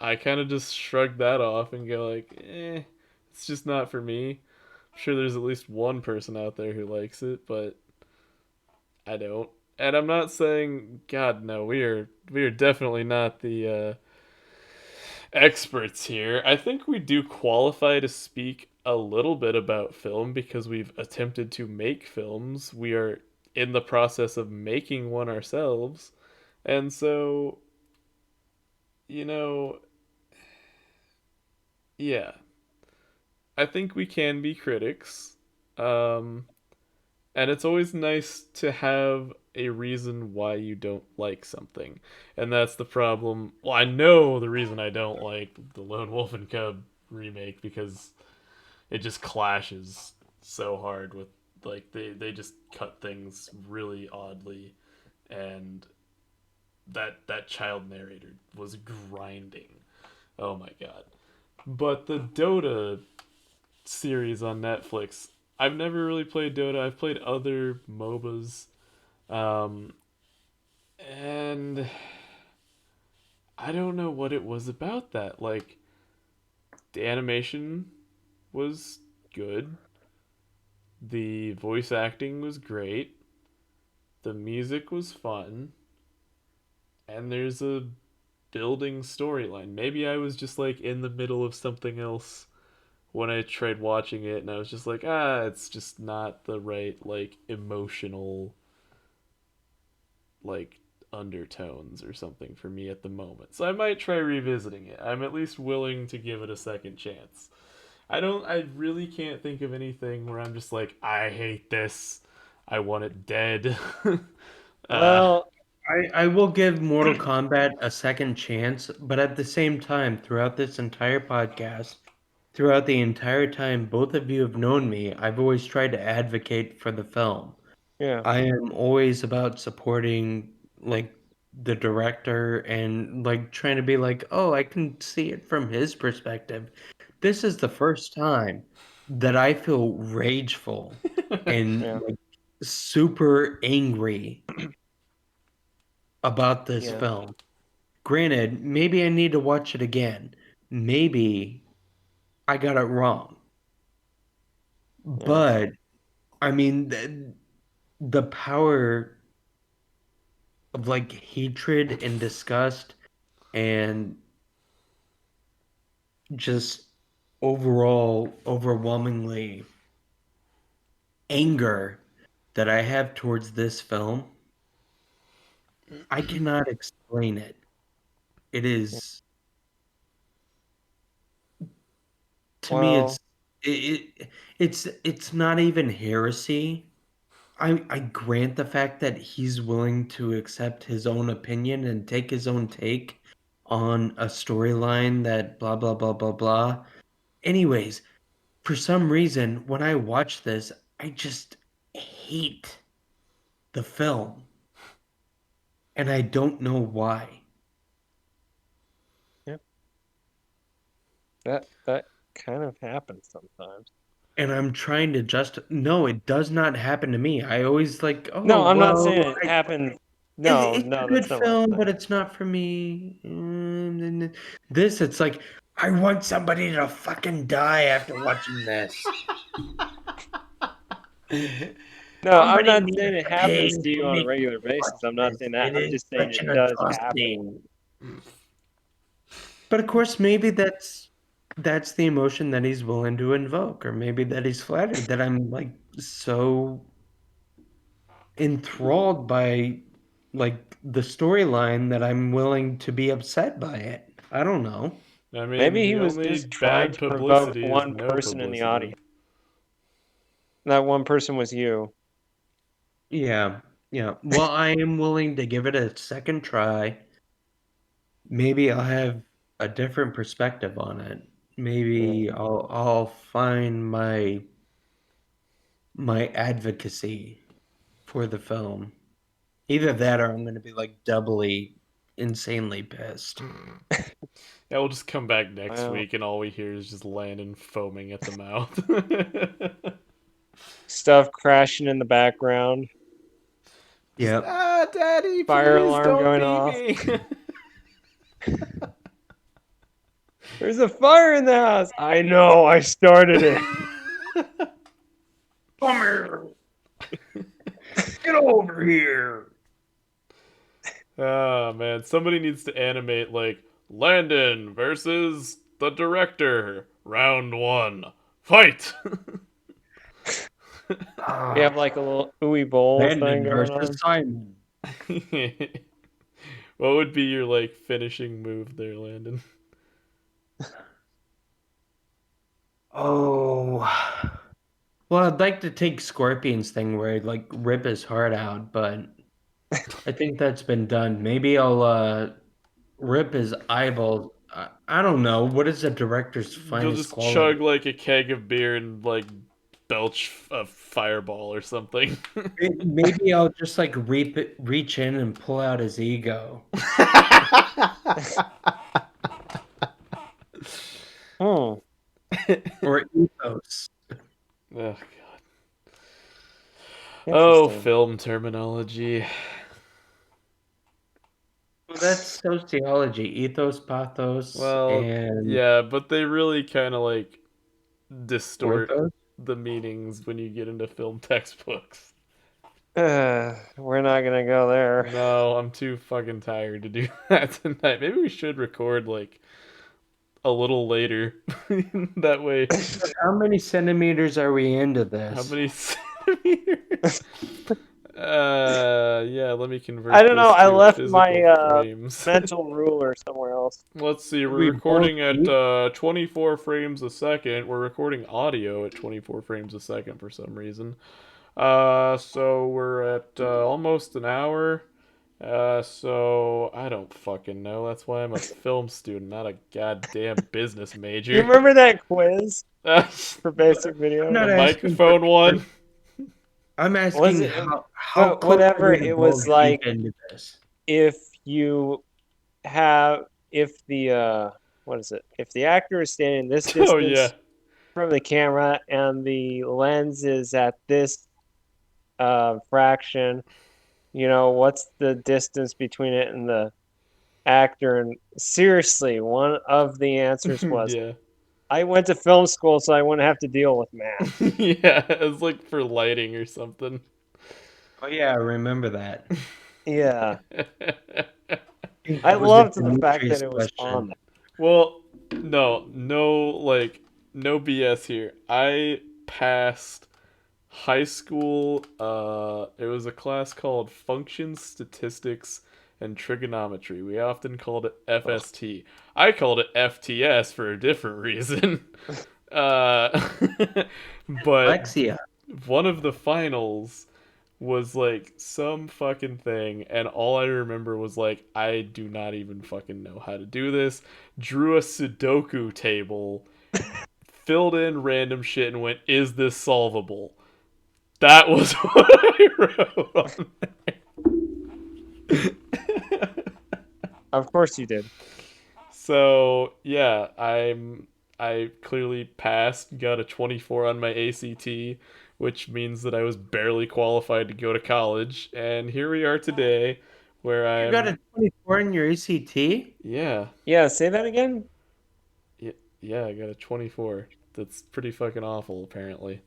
I kind of just shrugged that off and go like, it's just not for me. I'm sure there's at least one person out there who likes it, but I don't. And I'm not saying, God, no, we are definitely not the experts here. I think we do qualify to speak a little bit about film because we've attempted to make films. We are in the process of making one ourselves. And so, you know, yeah, I think we can be critics. Um, and it's always nice to have a reason why you don't like something. And that's the problem. Well, I know the reason I don't like the Lone Wolf and Cub remake because it just clashes so hard with like they just cut things really oddly and that child narrator was grinding. Oh my god. But the Dota series on Netflix, I've never really played Dota. I've played other MOBAs. Um, and I don't know what it was about that. Like, the animation was good, the voice acting was great, the music was fun, and there's a building storyline. Maybe I was just like in the middle of something else when I tried watching it, and I was just like, it's just not the right, like, emotional, like, undertones or something for me at the moment. So I might try revisiting it. I'm at least willing to give it a second chance. I really can't think of anything where I'm just like, I hate this. I want it dead. uh, Well, I will give Mortal Kombat a second chance, but at the same time, throughout this entire podcast, throughout the entire time both of you have known me, I've always tried to advocate for the film. yeah, I am always about supporting like the director and like trying to be like, oh, I can see it from his perspective. This is the first time that I feel rageful and yeah, like super angry about this yeah, film. Granted, maybe I need to watch it again. Maybe I got it wrong. yeah. But I mean, the power of like hatred and disgust and just overall overwhelmingly anger that I have towards this film, I cannot explain it. It Yeah. is to me Well, it's not even heresy. I grant the fact that he's willing to accept his own opinion and take his own take on a storyline that blah blah blah blah blah. Anyways, for some reason, when I watch this, I just hate the film. and I don't know why. Yeah, that kind of happens sometimes. And I'm trying to no, it does not happen to me. I always like, oh, No, I'm not well, saying it happened. No, it's a no, good that's not what I'm film, but saying. it's not for me. This, it's like, I want somebody to fucking die after watching this. No, I'm Somebody not needs saying it to pay happens to for you on a me to regular watch basis. I'm not this. saying that. It I'm is just saying such it an does atrocity. happen. But of course, maybe that's the emotion that he's willing to invoke, or maybe that he's flattered that I'm like so enthralled by like the storyline that I'm willing to be upset by it. I don't know. I mean, Maybe he the was only just trying bad to provoke publicity is one no person in the publicity. audience. That one person was you. Yeah, yeah. Well, I am willing to give it a second try. Maybe I'll have a different perspective on it. Yeah. Maybe I'll find my advocacy for the film. Either that or I'm going to be like doubly insanely pissed. Yeah, we'll just come back next Well, week and all we hear is just Landon foaming at the mouth. stuff crashing in the background. Just, Yep. Daddy, Fire please alarm don't going beat off. me. There's a fire in the house. I know. I started it. Come here. Get over here. Oh man, somebody needs to animate like Landon versus the director, round one, fight. We have Ah, like a little ooey bowl thing Landon going versus on. Simon. What would be your like finishing move there, Landon? Oh. Well, I'd like to take Scorpion's thing where I'd like rip his heart out, but I think that's been done. Maybe I'll rip his eyeballs. I don't know. What is a director's You'll finest just quality? chug like a keg of beer and like belch a fireball or something. Maybe I'll just like reach in and pull out his ego Hmm. or ethos. Oh god. Oh, Interesting. film terminology. Well, that's sociology, ethos, pathos, Well, and yeah, but they really kind of like distort orthos. the meanings when you get into film textbooks. We're not gonna go there. No, I'm too fucking tired to do that tonight. Maybe we should record like a little later. That way, How many centimeters are we into how this? many centimeters? Yeah, let me I convert don't know. this I to left my physical frames. mental ruler somewhere else. Let's see, we're We both recording at eat? 24 frames a second. We're recording audio at 24 frames a second for some reason. So we're at almost an hour. So I don't fucking know. That's why I'm a film student, not a goddamn business You major. remember that quiz The for basic I'm video? not asking for, microphone one. I'm Was asking it? how But close are whatever. we to It both was deep like into this? if you if the what is it? If the actor is standing this Oh yeah. distance from the camera and the lens is at this fraction, what's the distance between it and the actor? And seriously, one of the answers was, Yeah. I went to film school, so I wouldn't have to deal with math. Yeah, it's like for lighting or something. Oh yeah, I remember that. Yeah. I think I that was a loved the fact Demetrius that it was on question. Well, no BS here. I passed high school. It was a class called Function Statistics and Trigonometry. We often called it there. FST. I called it FTS for a different reason. Uh, but Lexia. one of the finals was like some fucking thing, and all I remember was like, I do not even fucking know how to do this. Drew a Sudoku table, filled in random shit, and went, "Is this solvable?" That was what I wrote on there. Of course you did. So yeah, I clearly passed, got a 24 on my ACT, which means that I was barely qualified to go to college, and here we are today, where You got I'm a 24 in your ACT? yeah, Yeah, say that again. yeah, yeah, I got a 24. That's pretty fucking awful, apparently.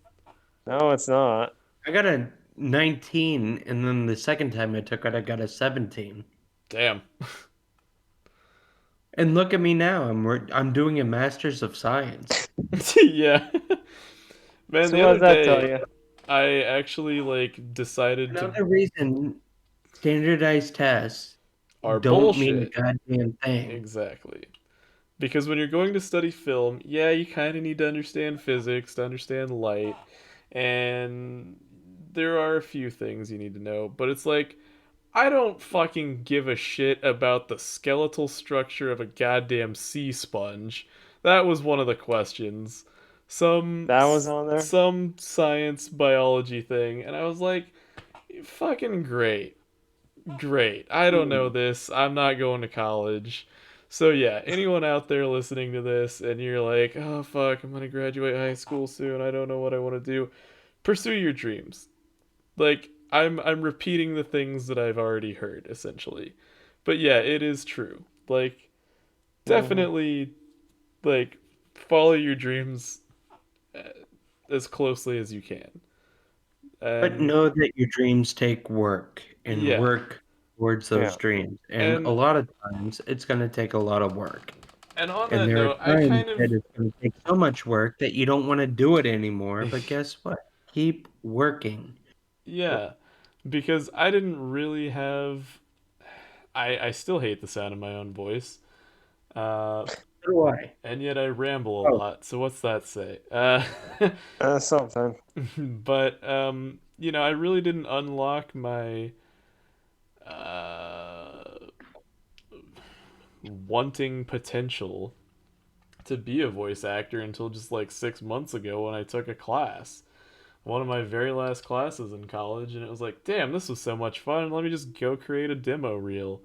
No, it's not. I got a 19, and then the second time I took it, I got a 17. Damn. And look at me now. I'm doing a Master's of Science. Yeah. Man, So the what other does that tell day you? I actually like decided to Another reason standardized tests are don't mean a bullshit. goddamn thing. Exactly. Because when you're going to study film, yeah, you kind of need to understand physics, to understand light, and there are a few things you need to know, but it's like, I don't fucking give a shit about the skeletal structure of a goddamn sea sponge. That was one of the questions. Some That was on there. some science biology thing, and I was like, fucking great. Great. I don't know Hmm. this. I'm not going to college. So yeah, anyone out there listening to this and you're like, "Oh fuck, I'm going to graduate high school soon. I don't know what I want to do." Pursue your dreams. Like I'm repeating the things that I've already heard essentially. But yeah, it is true. Like Hmm. definitely like follow your dreams uh, as closely as you can. But And know that your dreams take work and yeah. work towards those Yeah. dreams. And a And lot of times it's going to take a lot of work. and on And that there are note, I times kind of that it's going to take so much work that you don't want to do it anymore. But guess what? Keep working. yeah, because I didn't really have. I still hate the sound of my own voice, uh, So do I. and yet I ramble a Oh, lot. So what's that say? Something. But I really didn't unlock my uh, wanting potential to be a voice actor until just like 6 months ago when I took a class. One of my very last classes in college, and it was like, damn, this was so much fun. Let me just go create a demo reel.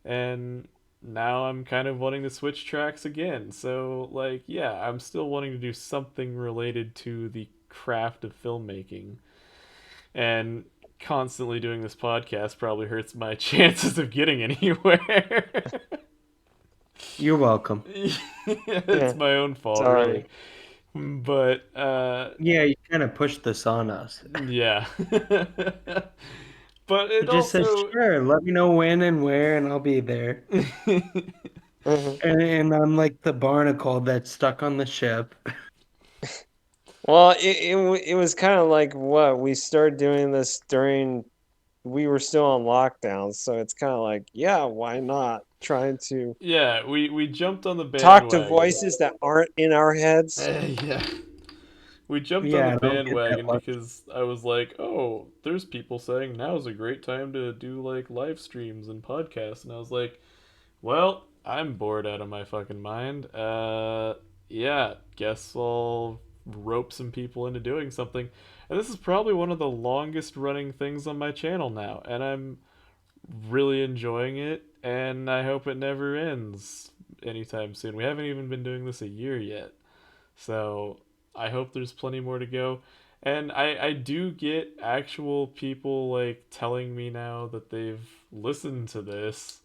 And now I'm kind of wanting to switch tracks again. So, like, yeah, I'm still wanting to do something related to the craft of filmmaking. And constantly doing this podcast probably hurts my chances of getting anywhere. you're welcome. It's Yeah. my own fault, really. Sorry. But Yeah, you kind of pushed this on us. yeah. But You it just said, also sure, let me know when and where, and I'll be there. Hmm. And I'm like the barnacle that's stuck on the ship. Well, it was kind of like what we started doing this during we were still on lockdown, so it's kind of like, yeah, why not? Trying to yeah, we jumped on the talk to bandwagon. voices that aren't in our heads. Yeah. We jumped on the Yeah, I don't get that bandwagon much. because I was like, "Oh, there's people saying now's a great time to do like live streams and podcasts." And I was like, "Well, I'm bored out of my fucking mind. Yeah, guess I'll rope some people into doing something." And this is probably one of the longest running things on my channel now, and I'm really enjoying it, and I hope it never ends anytime soon. We haven't even been doing this a year yet. So I hope there's plenty more to go. And I do get actual people like telling me now that they've listened to this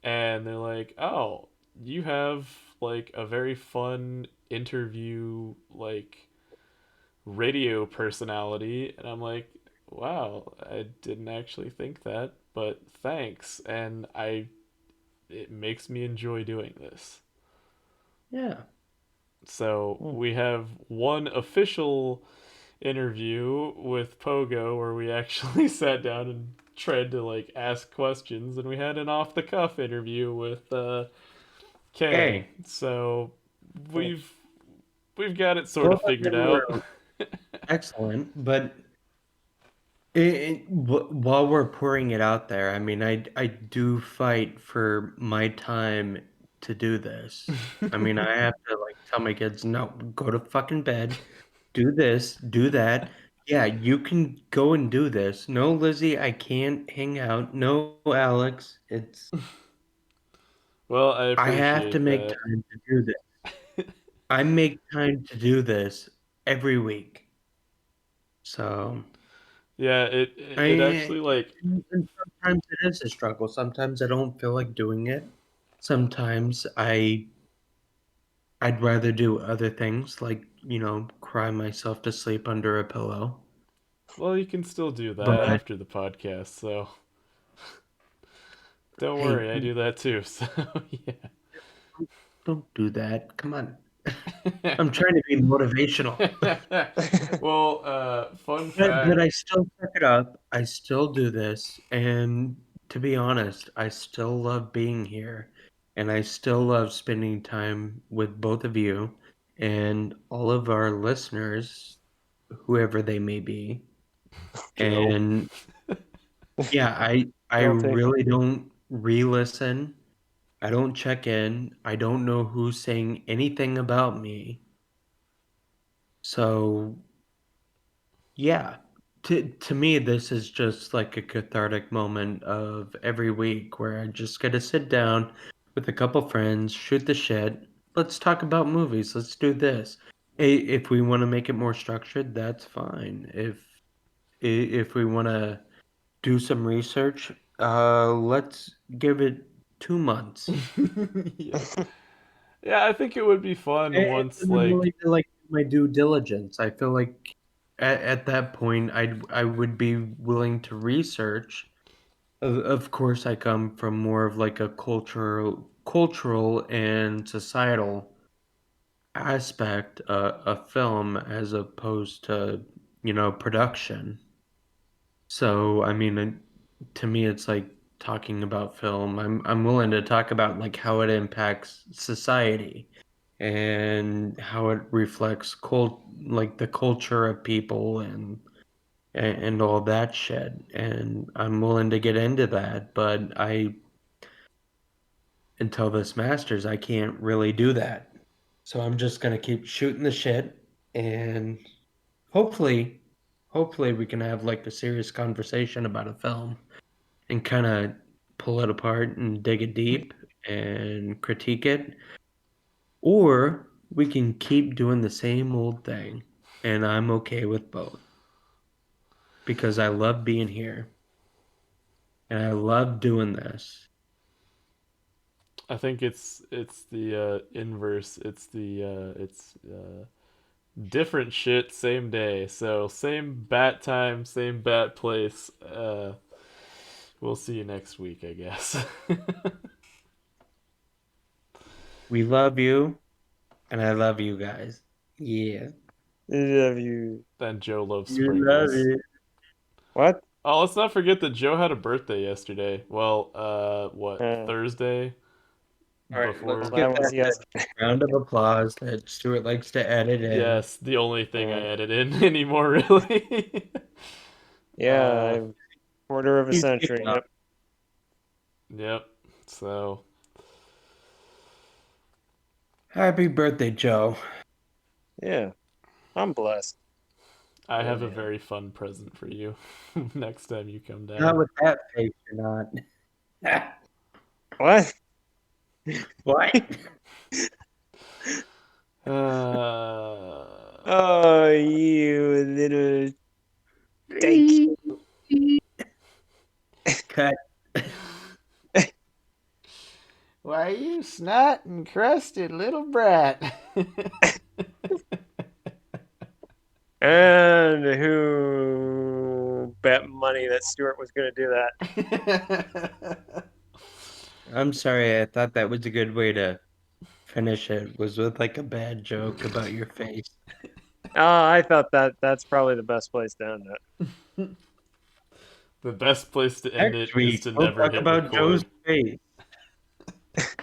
and they're like, "Oh, you have like a very fun interview like radio personality." And I'm like, "Wow, I didn't actually think that, but thanks." And I it makes me enjoy doing this. Yeah. So Hmm. we have one official interview with Pogo where we actually sat down and tried to like ask questions, and we had an off the cuff interview with Kay. Okay. So Hmm. we've we've got it sort Both of of figured them out. were excellent, but while we're pouring it out there, I mean, I do fight for my time to do this. I mean, I have to like tell my kids, no, go to fucking bed, do this, do that. Yeah, you can go and do this. No, Lizzie, I can't hang out. No, Alex, it's Well, I I have to appreciate make that. time to do this. I make time to do this every week. So Yeah, it I actually like and sometimes it is a struggle. Sometimes I don't feel like doing it. Sometimes I'd rather do other things like, cry myself to sleep under a pillow. well, you can still do that But after the podcast, so don't hey, worry, I do that too. So don't do that. Come on. yeah. I'm trying to be motivational. Well, fun But fact. I still suck it up. I still do this. And to be honest, I still love being here. And I still love spending time with both of you and all of our listeners, whoever they may be. Joe. And yeah, I Guilty. really don't re-listen. I don't check in. I don't know who's saying anything about me. So yeah. To me, this is just like a cathartic moment of every week where I just get to sit down with a couple friends, shoot the shit. Let's talk about movies. Let's do this. If we want to make it more structured, that's fine. If we want to do some research, let's give it 2 months. Yeah. Yeah, I think it would be fun And once I'm like willing to like do my due diligence. I feel like at that point I would be willing to research. Of course, I come from more of like a cultural and societal aspect of film as opposed to production. So I mean, to me, it's like talking about film. I'm willing to talk about like how it impacts society and how it reflects like the culture of people and all that shit. And I'm willing to get into that, but until this masters, I can't really do that. So I'm just gonna keep shooting the shit, and hopefully, hopefully we can have like a serious conversation about a film and kind of pull it apart and dig it deep and critique it. Or we can keep doing the same old thing, and I'm okay with both because I love being here and I love doing this. I think it's the inverse. It's different shit, same day. So same bat time, same bat place. We'll see you next week, I guess. We love you, and I love you guys. Yeah. Love you. Then Joe loves You love sprinkles. it. What? Oh, let's not forget that Joe had a birthday yesterday. Well, what, Uh, Thursday All right, well, let's before? that give was that yesterday. round of applause that Stuart likes to edit in. Yes, the only thing I Uh, edit in anymore, really. uh, yeah, quarter of a He's kicked century. off. Yep. yep. So Happy birthday, Joe. Yeah. I'm blessed. I have a Really am. very fun present for you next time you come Not down. with that face, you're not. What? What? Uh, Oh, you little dyke. Cut. Why, you snot encrusted little brat. And who bet money that Stuart was going to do that? I'm sorry, I thought that was a good way to finish it, was with like a bad joke about your face. I thought that's probably the best place to end it. The best place to end it Next is week, to we'll never talk hit about Joe's record. face.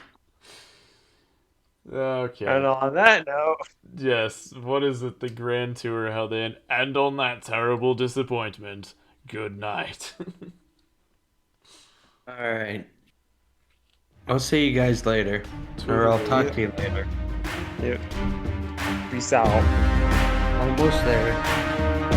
Okay. And on that note, Yes, what is it? The Grand Tour, how they end. And on that terrible disappointment, good night. All right. I'll see you guys later. Or I'll Toodaloo. talk yeah, to you later. yeah, peace out. Almost there.